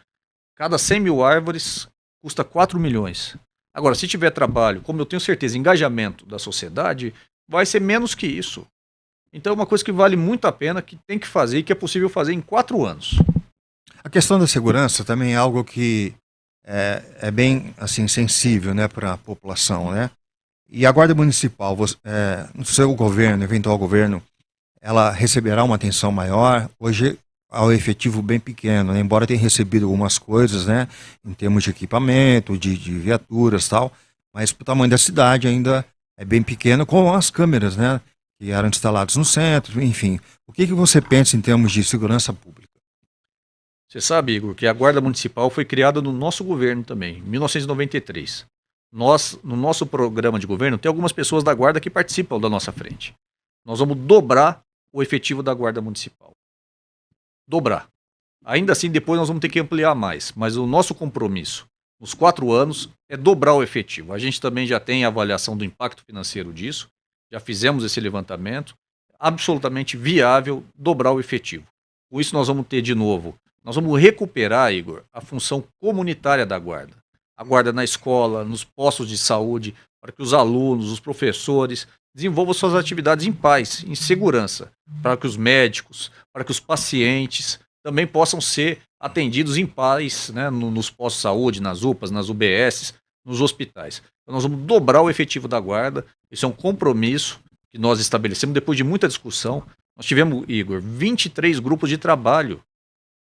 Cada 100 mil árvores custa 4 milhões. Agora, se tiver trabalho, como eu tenho certeza, engajamento da sociedade, vai ser menos que isso. Então é uma coisa que vale muito a pena, que tem que fazer e que é possível fazer em 4 anos. A questão da segurança também é algo que é bem assim, sensível, né, para a população, né? E a Guarda Municipal, no seu governo, eventual governo, ela receberá uma atenção maior? Hoje há um efetivo bem pequeno, né? Embora tenha recebido algumas coisas, né, em termos de equipamento, de viaturas e tal, mas para o tamanho da cidade ainda é bem pequeno, com as câmeras, né, que eram instaladas no centro, enfim. O que você pensa em termos de segurança pública? Você sabe, Igor, que a Guarda Municipal foi criada no nosso governo também, em 1993. No nosso programa de governo, tem algumas pessoas da Guarda que participam da nossa frente. Nós vamos dobrar o efetivo da Guarda Municipal. Dobrar. Ainda assim, depois nós vamos ter que ampliar mais, mas o nosso compromisso, nos 4 anos, é dobrar o efetivo. A gente também já tem a avaliação do impacto financeiro disso, já fizemos esse levantamento, absolutamente viável dobrar o efetivo. Com isso nós vamos ter de novo, nós vamos recuperar, Igor, a função comunitária da Guarda. A Guarda na escola, nos postos de saúde, para que os alunos, os professores desenvolvam suas atividades em paz, em segurança, para que os médicos, para que os pacientes também possam ser atendidos em paz, né, nos postos de saúde, nas UPAs, nas UBSs, nos hospitais. Então nós vamos dobrar o efetivo da Guarda, isso é um compromisso que nós estabelecemos depois de muita discussão. Nós tivemos, Igor, 23 grupos de trabalho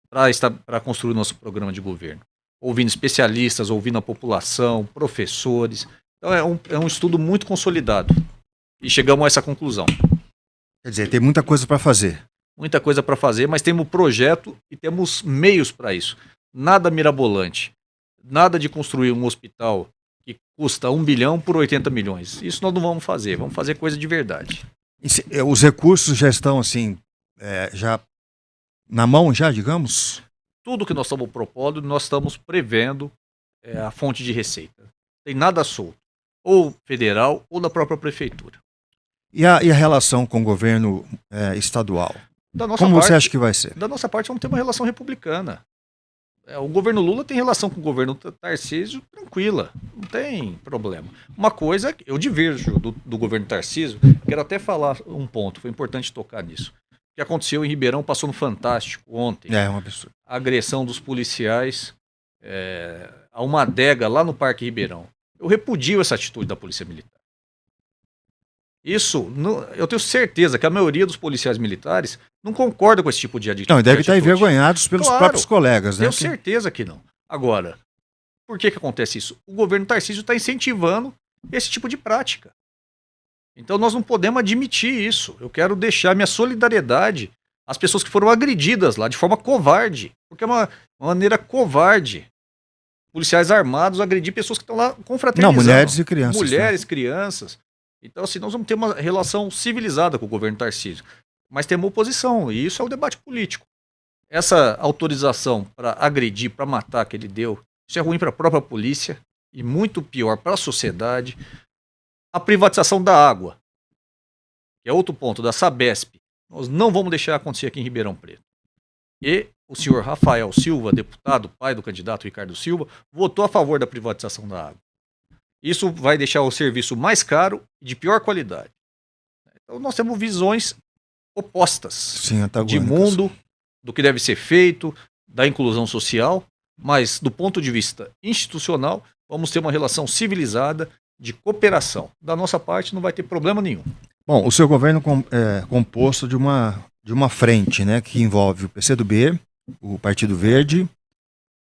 para construir o nosso programa de governo. Ouvindo especialistas, ouvindo a população, professores. Então é um estudo muito consolidado. E chegamos a essa conclusão. Quer dizer, tem muita coisa para fazer. Muita coisa para fazer, mas temos projeto e temos meios para isso. Nada mirabolante. Nada de construir um hospital que custa 1 bilhão por 80 milhões. Isso nós não vamos fazer coisa de verdade. Os recursos já estão assim, já na mão já, digamos? Tudo que nós estamos propondo, nós estamos prevendo a fonte de receita. Tem nada solto, ou federal ou da própria prefeitura. E a relação com o governo estadual? Como você acha que vai ser? Da nossa parte, vamos ter uma relação republicana. O governo Lula tem relação com o governo Tarcísio tranquila, não tem problema. Uma coisa, eu diverjo do governo Tarcísio, quero até falar um ponto, foi importante tocar nisso. O que aconteceu em Ribeirão passou no Fantástico ontem. É um absurdo. A agressão dos policiais a uma adega lá no Parque Ribeirão. Eu repudio essa atitude da Polícia Militar. Isso, eu tenho certeza que a maioria dos policiais militares não concorda com esse tipo de atitude. Não, deve estar envergonhados pelos próprios colegas, né? Tenho certeza que não. Agora, por que acontece isso? O governo Tarcísio está incentivando esse tipo de prática. Então nós não podemos admitir isso. Eu quero deixar minha solidariedade às pessoas que foram agredidas lá de forma covarde. Porque é uma maneira covarde. Policiais armados agredir pessoas que estão lá confraternizando. Não, mulheres e crianças. Mulheres, crianças. Então, assim, nós vamos ter uma relação civilizada com o governo Tarcísio. Mas temos oposição, e isso é o debate político. Essa autorização para agredir, para matar que ele deu, isso é ruim para a própria polícia e muito pior para a sociedade. A privatização da água, que é outro ponto, da Sabesp, nós não vamos deixar acontecer aqui em Ribeirão Preto. E o senhor Rafael Silva, deputado, pai do candidato Ricardo Silva, votou a favor da privatização da água. Isso vai deixar o serviço mais caro e de pior qualidade. Então nós temos visões opostas. Sim, de mundo, do que deve ser feito, da inclusão social, mas do ponto de vista institucional, vamos ter uma relação civilizada de cooperação. Da nossa parte não vai ter problema nenhum. Bom, o seu governo é composto de uma frente, né, que envolve o PCdoB, o Partido Verde,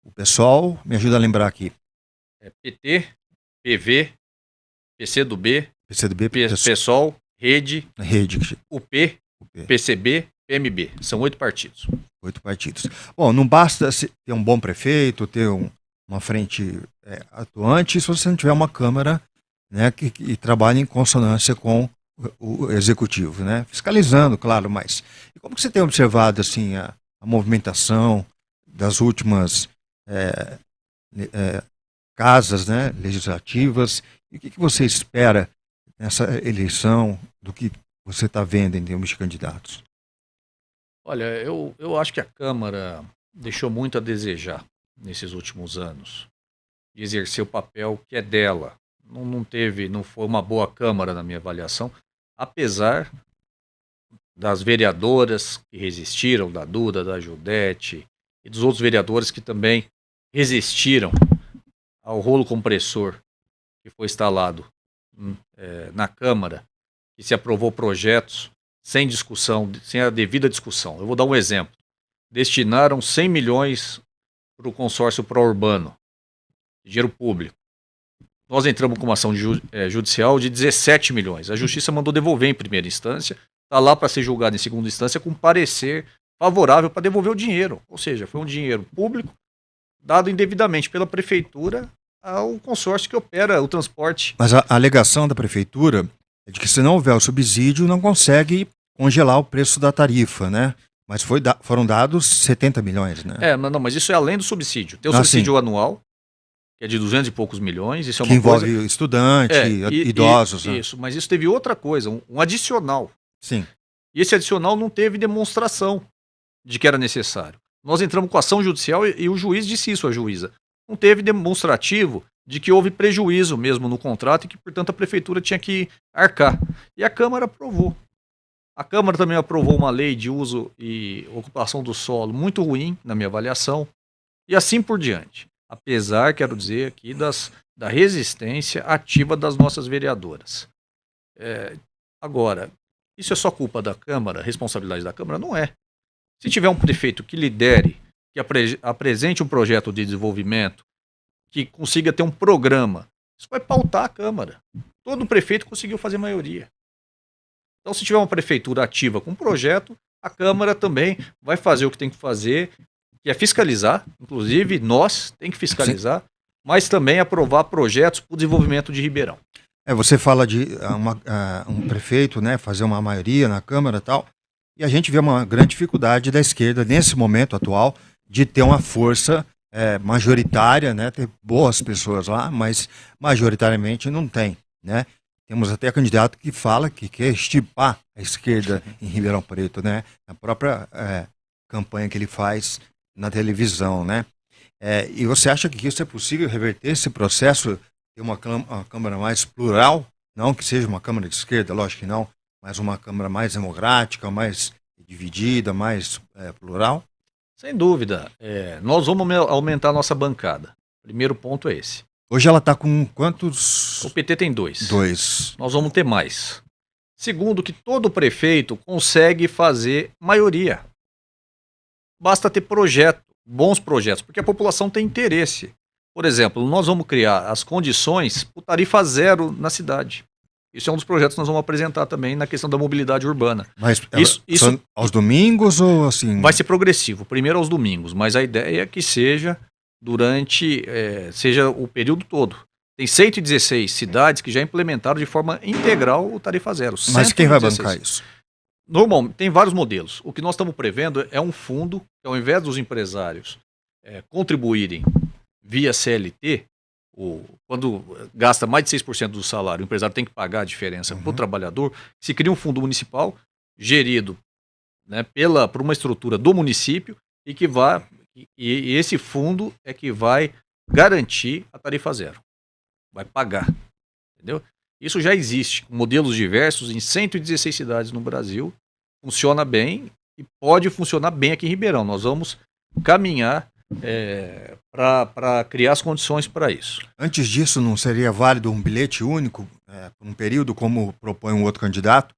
o PSOL, me ajuda a lembrar aqui. PT, PV, PCdoB, PCdoB, PSOL, Rede, UP, PCB, PMB, são 8 partidos. 8 partidos. Bom, não basta ter um bom prefeito, ter uma frente atuante, se você não tiver uma Câmara, né, que trabalhe em consonância com o Executivo, né? Fiscalizando, claro, mas... E como que você tem observado assim, a movimentação das últimas casas, né, legislativas? E o que você espera nessa eleição, do que você está vendo em termos de candidatos? Olha, eu acho que a Câmara deixou muito a desejar nesses últimos anos, de exercer o papel que é dela. Não foi uma boa Câmara na minha avaliação, apesar das vereadoras que resistiram, da Duda, da Judete, e dos outros vereadores que também resistiram ao rolo compressor que foi instalado na Câmara, que se aprovou projetos sem discussão, sem a devida discussão. Eu vou dar um exemplo. Destinaram 100 milhões para o consórcio pró-urbano, dinheiro público. Nós entramos com uma ação judicial de 17 milhões. A Justiça mandou devolver em primeira instância, está lá para ser julgado em segunda instância com parecer favorável para devolver o dinheiro. Ou seja, foi um dinheiro público dado indevidamente pela Prefeitura ao consórcio que opera o transporte. Mas a alegação da Prefeitura é de que se não houver o subsídio, não consegue congelar o preço da tarifa, né? Mas foram dados 70 milhões, né? Não, mas isso é além do subsídio. Tem o subsídio anual, que é de 200 e poucos milhões. Isso é uma que envolve estudante, idosos. Isso, mas isso teve outra coisa, um adicional. Sim. E esse adicional não teve demonstração de que era necessário. Nós entramos com ação judicial e o juiz disse isso, a juíza. Não teve demonstrativo de que houve prejuízo mesmo no contrato e que, portanto, a Prefeitura tinha que arcar. E a Câmara aprovou. A Câmara também aprovou uma lei de uso e ocupação do solo muito ruim, na minha avaliação, e assim por diante. Apesar, quero dizer aqui, da resistência ativa das nossas vereadoras. Agora, isso é só culpa da Câmara, responsabilidade da Câmara? Não é. Se tiver um prefeito que lidere, que apresente um projeto de desenvolvimento, que consiga ter um programa, isso vai pautar a Câmara. Todo prefeito conseguiu fazer maioria. Então, se tiver uma prefeitura ativa com um projeto, a Câmara também vai fazer o que tem que fazer, que é fiscalizar, inclusive nós tem que fiscalizar, mas também aprovar projetos para o desenvolvimento de Ribeirão. Você fala de um prefeito, né, fazer uma maioria na Câmara e tal, e a gente vê uma grande dificuldade da esquerda, nesse momento atual, de ter uma força majoritária, né, ter boas pessoas lá, mas majoritariamente não tem, né? Temos até candidato que fala que quer estipar a esquerda em Ribeirão Preto, né? A própria campanha que ele faz na televisão, né? E você acha que isso é possível reverter esse processo, ter uma Câmara mais plural? Não que seja uma Câmara de esquerda, lógico que não, mas uma Câmara mais democrática, mais dividida, mais plural? Sem dúvida. Nós vamos aumentar a nossa bancada. Primeiro ponto é esse. Hoje ela está com quantos? O PT tem 2. 2. Nós vamos ter mais. Segundo, que todo prefeito consegue fazer maioria. Basta ter bons projetos, porque a população tem interesse. Por exemplo, nós vamos criar as condições para tarifa zero na cidade. Isso é um dos projetos que nós vamos apresentar também na questão da mobilidade urbana. Mas isso aos domingos ou assim? Vai ser progressivo, primeiro aos domingos, mas a ideia é que seja seja o período todo. Tem 116 cidades que já implementaram de forma integral o tarifa zero. Mas quem vai bancar isso? Normalmente, tem vários modelos. O que nós estamos prevendo é um fundo que, ao invés dos empresários contribuírem via CLT, quando gasta mais de 6% do salário, o empresário tem que pagar a diferença para o trabalhador, se cria um fundo municipal gerido, né, por uma estrutura do município e esse fundo é que vai garantir a tarifa zero. Vai pagar. Entendeu? Isso já existe, com modelos diversos em 116 cidades no Brasil. Funciona bem e pode funcionar bem aqui em Ribeirão. Nós vamos caminhar para criar as condições para isso. Antes disso, não seria válido um bilhete único por um período, como propõe um outro candidato?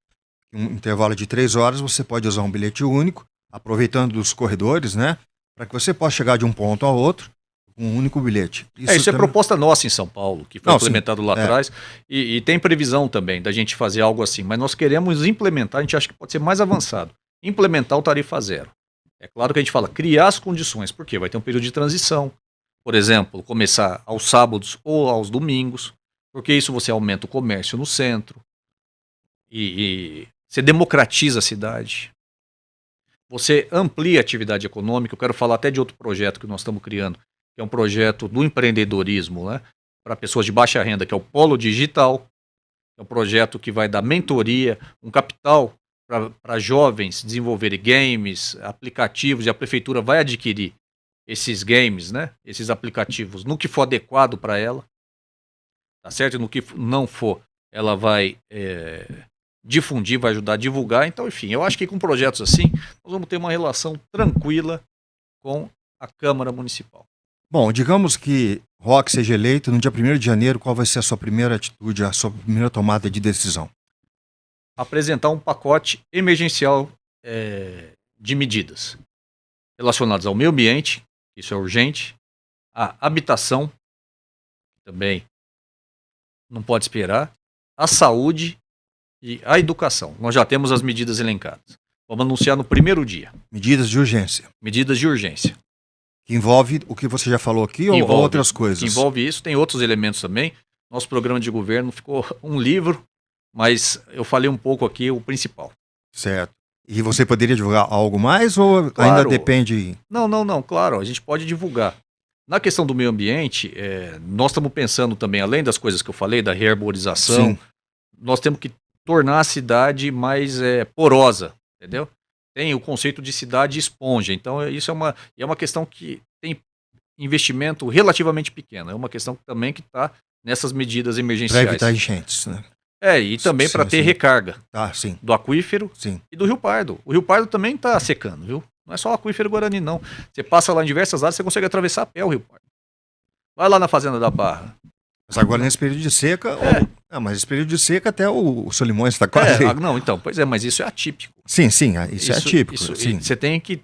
Um intervalo de 3 horas, você pode usar um bilhete único, aproveitando dos corredores, né? Para que você possa chegar de um ponto ao outro com um único bilhete. Isso é proposta nossa em São Paulo, que foi implementado lá atrás, e tem previsão também da gente fazer algo assim, mas nós queremos implementar, a gente acha que pode ser mais avançado. implementar o tarifa zero. É claro que a gente fala criar as condições, porque vai ter um período de transição. Por exemplo, começar aos sábados ou aos domingos, porque isso você aumenta o comércio no centro e você democratiza a cidade. Você amplia a atividade econômica. Eu quero falar até de outro projeto que nós estamos criando, que é um projeto do empreendedorismo, né, para pessoas de baixa renda, que é o Polo Digital. É um projeto que vai dar mentoria, um capital para jovens desenvolverem games, aplicativos, e a prefeitura vai adquirir esses games, né, esses aplicativos, no que for adequado para ela, tá certo? No que não for, ela vai difundir, vai ajudar a divulgar. Então, enfim, eu acho que com projetos assim, nós vamos ter uma relação tranquila com a Câmara Municipal. Bom, digamos que Roque seja eleito no dia 1º de janeiro, qual vai ser a sua primeira atitude, a sua primeira tomada de decisão? Apresentar um pacote emergencial de medidas relacionadas ao meio ambiente, isso é urgente, à habitação, também não pode esperar, à saúde e à educação. Nós já temos as medidas elencadas. Vamos anunciar no primeiro dia. Medidas de urgência. Medidas de urgência. Que envolve o que você já falou aqui ou outras coisas? Que envolve isso, tem outros elementos também. Nosso programa de governo ficou um livro, mas eu falei um pouco aqui o principal. Certo. E você poderia divulgar algo mais ou Claro. ainda depende? Não, claro, a gente pode divulgar. Na questão do meio ambiente, nós estamos pensando também, além das coisas que eu falei, da rearborização, Sim. nós temos que tornar a cidade mais porosa, entendeu? Tem o conceito de cidade esponja, então isso é uma questão que tem investimento relativamente pequeno, é uma questão também que está nessas medidas Para emergenciais. evitar enchentes, né? E também para Sim, ter sim. recarga Sim, do aquífero sim. e do Rio Pardo. O Rio Pardo também está secando, viu? Não é só o aquífero Guarani, não. Você passa lá em diversas áreas, você consegue atravessar a pé o Rio Pardo. Vai lá na Fazenda da Barra. Mas agora nesse período de seca... mas esse período de seca até o Solimões está quase... Não, então, pois é, mas isso é atípico. Sim, isso é atípico. Sim. Você tem que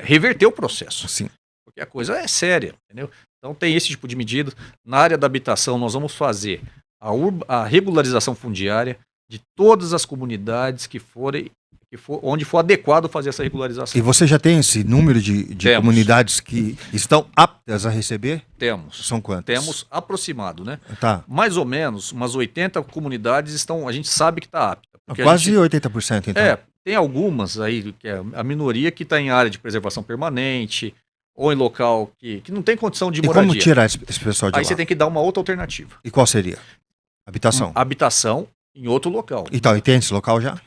reverter o processo. Sim. Porque a coisa é séria, entendeu? Então tem esse tipo de medida. Na área da habitação, nós vamos fazer a regularização fundiária de todas as comunidades onde for adequado fazer essa regularização. E você já tem esse número de Temos. comunidades que estão aptas a receber? Temos. São quantas? Temos aproximado, né? Tá. Mais ou menos, umas 80 comunidades estão, a gente sabe que está apta. Porque Quase 80%, então. Tem algumas aí, que é a minoria que está em área de preservação permanente, ou em local que não tem condição de E moradia. como tirar esse pessoal de Aí lá? você tem que dar uma outra alternativa. E qual seria? Habitação. Habitação em outro local. Então, e tem esse local já?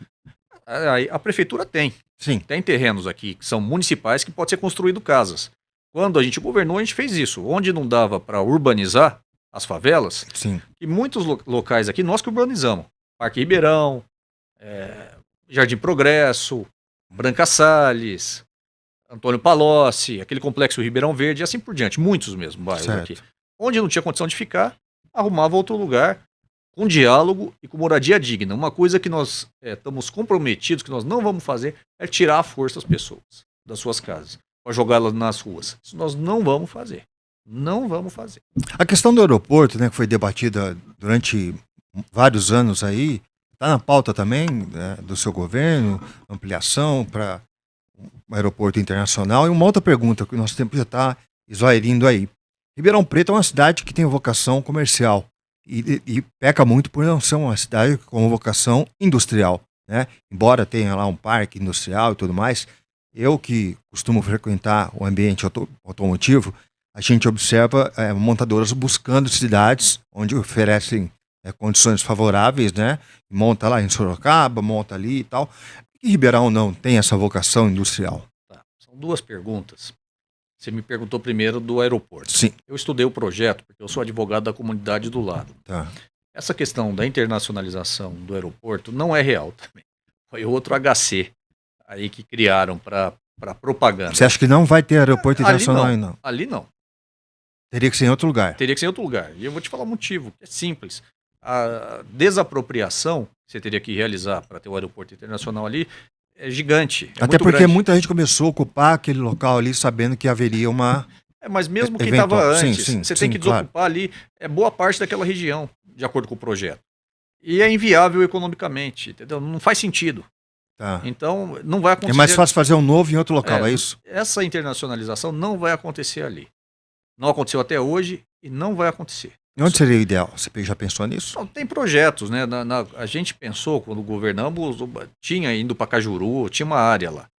Aí a prefeitura tem. Sim. Tem terrenos aqui que são municipais que pode ser construído casas. Quando a gente governou, a gente fez isso. Onde não dava para urbanizar as favelas, Sim. e muitos locais aqui nós que urbanizamos. Parque Ribeirão, Jardim Progresso, Branca Salles, Antônio Palocci, aquele complexo Ribeirão Verde e assim por diante. Muitos mesmo bairros Certo. aqui. Onde não tinha condição de ficar, arrumava outro lugar com diálogo e com moradia digna. Uma coisa que nós estamos comprometidos, que nós não vamos fazer, é tirar à força as pessoas das suas casas, para jogá-las nas ruas. Isso nós não vamos fazer. Não vamos fazer. A questão do aeroporto, né, que foi debatida durante vários anos aí, está na pauta também, né, do seu governo, ampliação para o aeroporto internacional. E uma outra pergunta que o nosso tempo já está esvairindo aí. Ribeirão Preto é uma cidade que tem vocação comercial e peca muito por não ser uma cidade com vocação industrial, né? Embora tenha lá um parque industrial e tudo mais, eu que costumo frequentar o ambiente automotivo, a gente observa montadoras buscando cidades onde oferecem condições favoráveis, né? Monta lá em Sorocaba, monta ali e tal. E Ribeirão não tem essa vocação industrial? Tá. São duas perguntas. Você me perguntou primeiro do aeroporto. Sim. Eu estudei o projeto porque eu sou advogado da comunidade do lado. Tá. Essa questão da internacionalização do aeroporto não é real também. Foi outro HC aí que criaram para propaganda. Você acha que não vai ter aeroporto internacional aí, não? Ali não. Teria que ser em outro lugar. Teria que ser em outro lugar. E eu vou te falar o motivo. É simples. A desapropriação que você teria que realizar para ter o aeroporto internacional ali é gigante. Até porque grande. muita gente começou a ocupar aquele local ali sabendo que haveria uma... Mas mesmo quem eventual. estava antes, Sim, você tem que desocupar ali boa parte daquela região, de acordo com o projeto. E é inviável economicamente, entendeu? Não faz sentido. Tá. Então, não vai acontecer. É mais fácil fazer um novo em outro local, é isso? Essa internacionalização não vai acontecer ali. Não aconteceu até hoje e não vai acontecer. E onde seria o ideal? Você já pensou nisso? Não, tem projetos, né? A gente pensou, quando governamos, tinha indo para Cajuru, tinha uma área lá.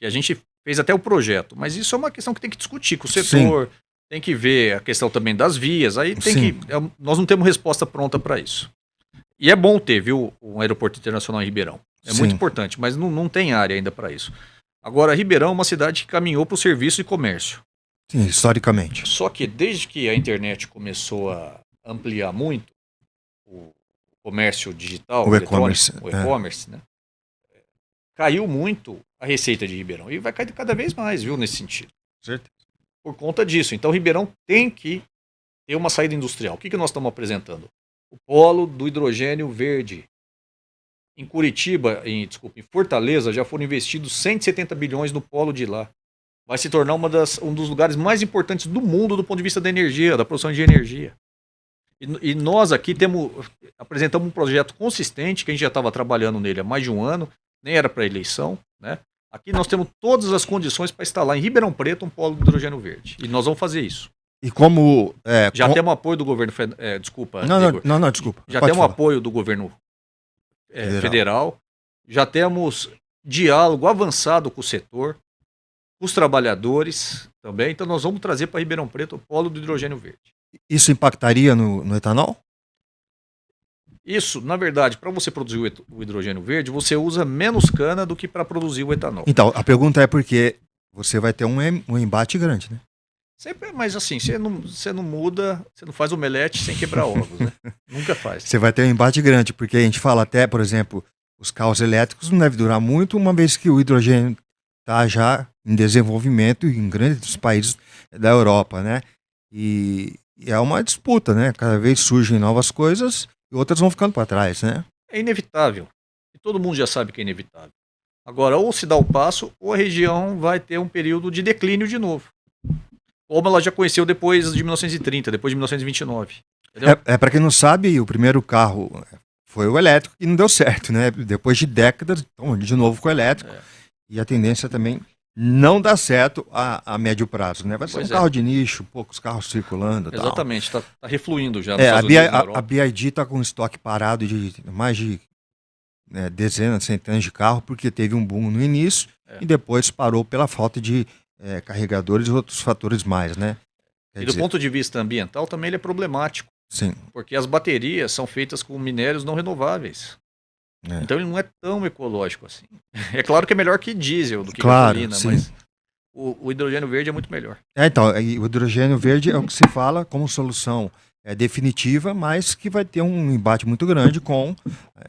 E a gente fez até o projeto. Mas isso é uma questão que tem que discutir com o setor, tem que ver a questão também das vias. Aí tem que. Nós não temos resposta pronta para isso. E é bom ter, viu, um aeroporto internacional em Ribeirão. É muito importante, mas não tem área ainda para isso. Agora, Ribeirão é uma cidade que caminhou para o serviço e comércio. Sim, historicamente. Só que desde que a internet começou a ampliar muito o comércio digital, o e-commerce, né? Caiu muito a receita de Ribeirão. E vai cair cada vez mais, viu, nesse sentido. Certo. Por conta disso. Então, Ribeirão tem que ter uma saída industrial. O que nós estamos apresentando? O polo do hidrogênio verde. Em Curitiba, em Fortaleza, já foram investidos 170 bilhões no polo de lá. Vai se tornar um dos lugares mais importantes do mundo do ponto de vista da energia, da produção de energia. E nós aqui apresentamos um projeto consistente, que a gente já estava trabalhando nele há mais de um ano, nem era para eleição, né? Aqui nós temos todas as condições para instalar em Ribeirão Preto um polo de hidrogênio verde. E nós vamos fazer isso. E como... já temos apoio do governo... desculpa, Igor. Não, desculpa. Já temos apoio do governo federal. Já temos diálogo avançado com o setor, com os trabalhadores também. Então nós vamos trazer para Ribeirão Preto o polo do hidrogênio verde. Isso impactaria no etanol? Isso, na verdade, para você produzir o hidrogênio verde, você usa menos cana do que para produzir o etanol. Então, a pergunta é porque você vai ter um embate grande, né? Sempre, mas assim, você não muda, você não faz omelete sem quebrar ovos, né? Nunca faz. Você vai ter um embate grande, porque a gente fala até, por exemplo, os carros elétricos não devem durar muito, uma vez que o hidrogênio está já em desenvolvimento em grandes países da Europa, né? E é uma disputa, né? Cada vez surgem novas coisas e outras vão ficando para trás, né? É inevitável. E todo mundo já sabe que é inevitável. Agora, ou se dá o passo, ou a região vai ter um período de declínio de novo. Como ela já conheceu depois de 1930, depois de 1929. Para quem não sabe, o primeiro carro foi o elétrico e não deu certo, né? Depois de décadas, então, de novo com o elétrico. E a tendência também não dá certo a médio prazo, né? Vai ser carro de nicho, poucos carros circulando. Exatamente, está refluindo já. A BYD está com um estoque parado de mais de dezenas, centenas de carros, porque teve um boom no início e depois parou pela falta de carregadores e outros fatores mais, né? Do ponto de vista ambiental também ele é problemático. Sim. Porque as baterias são feitas com minérios não renováveis. Então ele não é tão ecológico assim. É claro que é melhor que diesel do que gasolina, mas o hidrogênio verde é muito melhor. Então, o hidrogênio verde é o que se fala como solução definitiva, mas que vai ter um embate muito grande com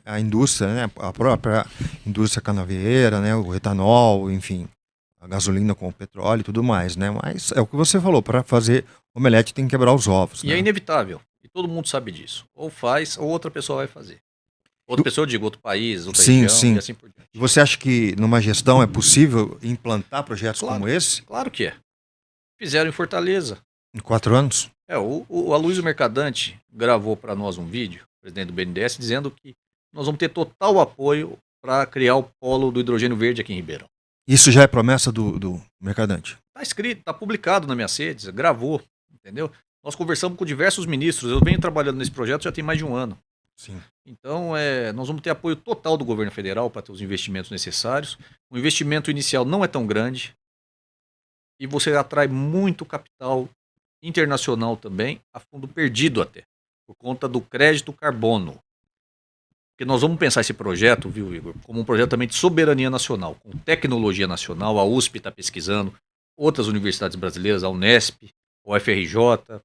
a indústria, né? A própria indústria canavieira, né? O etanol, enfim, a gasolina com o petróleo e tudo mais, né? Mas é o que você falou, para fazer omelete tem que quebrar os ovos. E é inevitável, e todo mundo sabe disso. Ou faz, ou outra pessoa vai fazer. Outra pessoa, eu digo, outro país, outra região, e assim por diante. E você acha que numa gestão é possível implantar projetos como esse? Claro que é. Fizeram em Fortaleza. Em 4 anos? O Aloysio Mercadante gravou para nós um vídeo, presidente do BNDES, dizendo que nós vamos ter total apoio para criar o polo do hidrogênio verde aqui em Ribeirão. Isso já é promessa do Mercadante? Está escrito, está publicado na minha redes, gravou, entendeu? Nós conversamos com diversos ministros, eu venho trabalhando nesse projeto já tem mais de um ano. Sim. Então, nós vamos ter apoio total do governo federal para ter os investimentos necessários. O investimento inicial não é tão grande e você atrai muito capital internacional também, a fundo perdido até, por conta do crédito carbono. Porque nós vamos pensar esse projeto, viu, Igor, como um projeto também de soberania nacional, com tecnologia nacional. A USP está pesquisando, outras universidades brasileiras, a Unesp, o FRJ,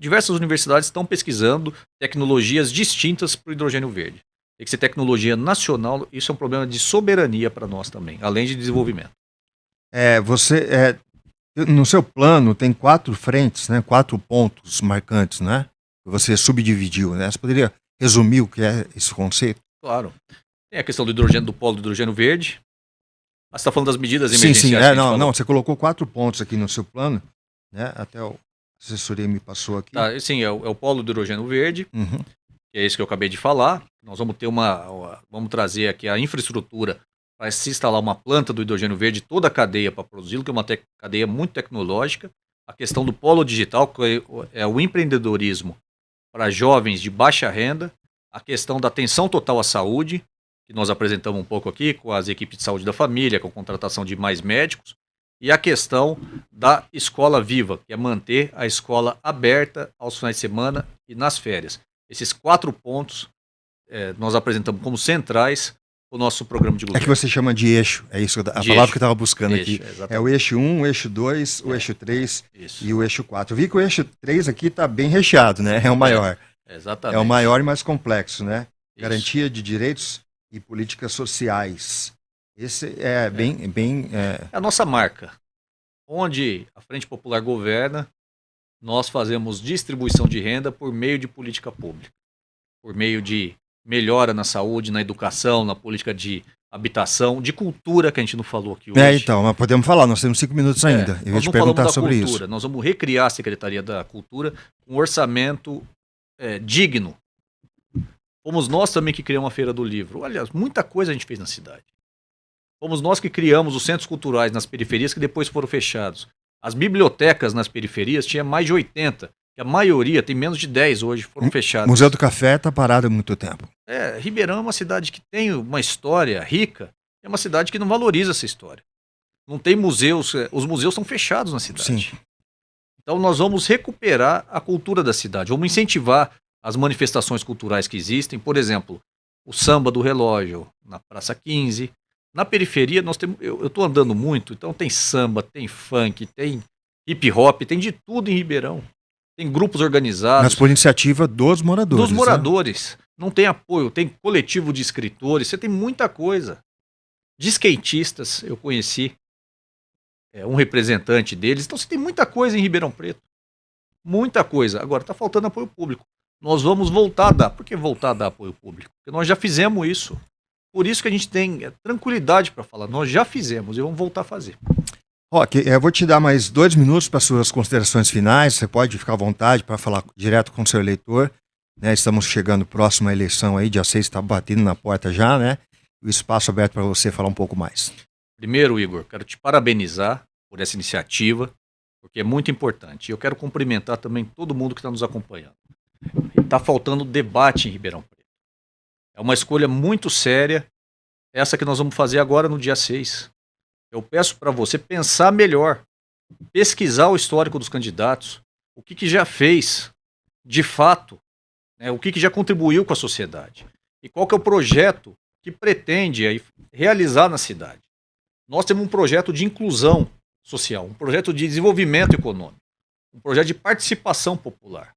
diversas universidades estão pesquisando tecnologias distintas para o hidrogênio verde. Tem que ser tecnologia nacional, isso é um problema de soberania para nós também, além de desenvolvimento. No seu plano tem 4 frentes, né? 4 pontos marcantes, né? Você subdividiu, né? Você poderia resumir o que é esse conceito? Claro. Tem a questão do hidrogênio, do polo do hidrogênio verde. Você está falando das medidas emergenciais? Sim, não, você colocou 4 pontos aqui no seu plano, né? Até a assessoria me passou aqui. Tá, sim, é o polo do hidrogênio verde, que é isso que eu acabei de falar. Nós vamos ter vamos trazer aqui a infraestrutura para se instalar uma planta do hidrogênio verde, toda a cadeia para produzi-lo, que é uma cadeia muito tecnológica. A questão do polo digital, que é o empreendedorismo para jovens de baixa renda. A questão da atenção total à saúde, que nós apresentamos um pouco aqui, com as equipes de saúde da família, com a contratação de mais médicos. E a questão da escola viva, que é manter a escola aberta aos finais de semana e nas férias. Esses 4 pontos nós apresentamos como centrais o nosso programa de governo. É que você chama de eixo, é isso, a palavra que eu estava buscando aqui. Exatamente. É o eixo 1, o eixo 2, o eixo 3 isso. E o eixo 4. Eu vi que o eixo 3 aqui está bem recheado, né? É o maior. Exatamente. É o maior e mais complexo, né? Isso. Garantia de direitos e políticas sociais. Esse é bem. É a nossa marca. Onde a Frente Popular governa, nós fazemos distribuição de renda por meio de política pública. Por meio de melhora na saúde, na educação, na política de habitação, de cultura, que a gente não falou aqui hoje. Então, mas podemos falar, nós temos 5 minutos ainda. Eu ia te perguntar sobre isso. Nós vamos recriar a Secretaria da Cultura com um orçamento digno. Fomos nós também que criamos a Feira do Livro. Aliás, muita coisa a gente fez na cidade. Fomos nós que criamos os centros culturais nas periferias que depois foram fechados. As bibliotecas nas periferias tinha mais de 80, que a maioria tem menos de 10 hoje, foram fechadas. O Museu do Café está parado há muito tempo. Ribeirão é uma cidade que tem uma história rica, é uma cidade que não valoriza essa história. Não tem museus, os museus estão fechados na cidade. Sim. Então nós vamos recuperar a cultura da cidade, vamos incentivar as manifestações culturais que existem, por exemplo, o samba do relógio na Praça 15. Na periferia nós temos, eu estou andando muito, então tem samba, tem funk, tem hip hop, tem de tudo em Ribeirão. Tem grupos organizados. Mas por iniciativa dos moradores. Dos moradores. Né? Não tem apoio, tem coletivo de escritores, você tem muita coisa. De skatistas, eu conheci um representante deles. Então você tem muita coisa em Ribeirão Preto. Muita coisa. Agora, está faltando apoio público. Nós vamos voltar a dar. Por que voltar a dar apoio público? Porque nós já fizemos isso. Por isso que a gente tem tranquilidade para falar. Nós já fizemos e vamos voltar a fazer. Roque, eu vou te dar mais 2 minutos para suas considerações finais. Você pode ficar à vontade para falar direto com o seu eleitor. Né? Estamos chegando próximo à eleição aí, dia 6 está batendo na porta já, né? O espaço aberto para você falar um pouco mais. Primeiro, Igor, quero te parabenizar por essa iniciativa, porque é muito importante. E eu quero cumprimentar também todo mundo que está nos acompanhando. Está faltando debate em Ribeirão Preto. É uma escolha muito séria, essa que nós vamos fazer agora no dia 6. Eu peço para você pensar melhor, pesquisar o histórico dos candidatos, o que já fez, de fato, né, o que já contribuiu com a sociedade. E qual que é o projeto que pretende aí realizar na cidade. Nós temos um projeto de inclusão social, um projeto de desenvolvimento econômico, um projeto de participação popular.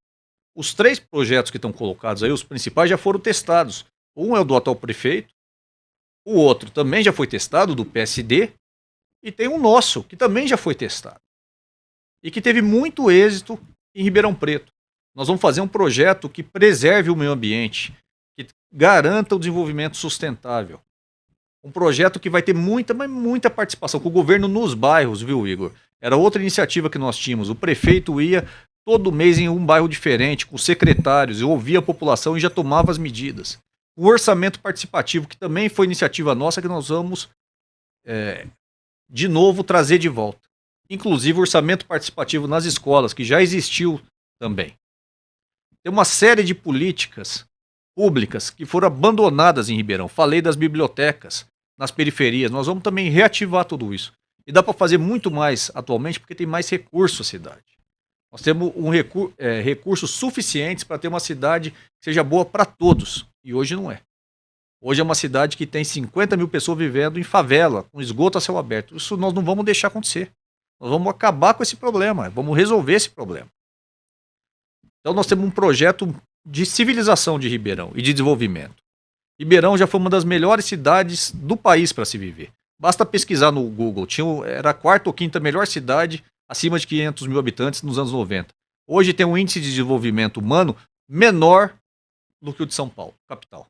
Os 3 projetos que estão colocados aí, os principais, já foram testados. Um é o do atual prefeito, o outro também já foi testado, do PSD, e tem um nosso, que também já foi testado. E que teve muito êxito em Ribeirão Preto. Nós vamos fazer um projeto que preserve o meio ambiente, que garanta o desenvolvimento sustentável. Um projeto que vai ter muita, mas muita participação com o governo nos bairros, viu, Igor? Era outra iniciativa que nós tínhamos. O prefeito ia todo mês em um bairro diferente, com secretários, ouvia a população e já tomava as medidas. O orçamento participativo, que também foi iniciativa nossa, que nós vamos de novo trazer de volta. Inclusive o orçamento participativo nas escolas, que já existiu também. Tem uma série de políticas públicas que foram abandonadas em Ribeirão. Falei das bibliotecas, nas periferias. Nós vamos também reativar tudo isso. E dá para fazer muito mais atualmente, porque tem mais recurso a cidade. Nós temos recursos suficientes para ter uma cidade que seja boa para todos. E hoje não é. Hoje é uma cidade que tem 50 mil pessoas vivendo em favela, com esgoto a céu aberto. Isso nós não vamos deixar acontecer. Nós vamos acabar com esse problema, vamos resolver esse problema. Então nós temos um projeto de civilização de Ribeirão e de desenvolvimento. Ribeirão já foi uma das melhores cidades do país para se viver. Basta pesquisar no Google. Era a 4ª ou 5ª melhor cidade acima de 500 mil habitantes nos anos 90. Hoje tem um índice de desenvolvimento humano menor do que o de São Paulo, capital.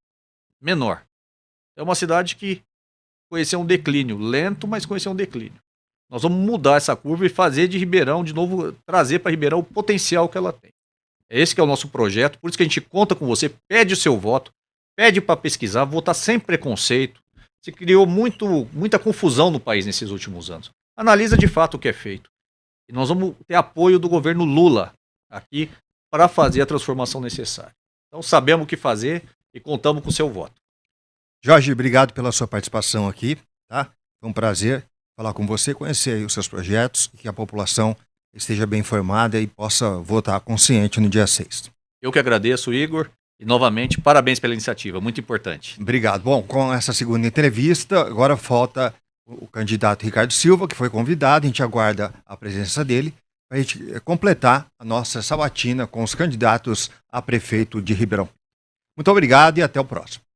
Menor. É uma cidade que conheceu um declínio, lento, mas conheceu um declínio. Nós vamos mudar essa curva e fazer de Ribeirão, de novo, trazer para Ribeirão o potencial que ela tem. Esse que é o nosso projeto, por isso que a gente conta com você, pede o seu voto, pede para pesquisar, votar sem preconceito. se criou muita confusão no país nesses últimos anos. Analisa de fato o que é feito. E nós vamos ter apoio do governo Lula aqui para fazer a transformação necessária. Então sabemos o que fazer e contamos com o seu voto. Jorge, obrigado pela sua participação aqui, tá? Foi um prazer falar com você, conhecer aí os seus projetos e que a população esteja bem informada e possa votar consciente no dia 6. Eu que agradeço, Igor, e novamente parabéns pela iniciativa, muito importante. Obrigado. Bom, com essa segunda entrevista, agora falta o candidato Ricardo Silva, que foi convidado, a gente aguarda a presença dele para a gente completar a nossa sabatina com os candidatos a prefeito de Ribeirão. Muito obrigado e até o próximo.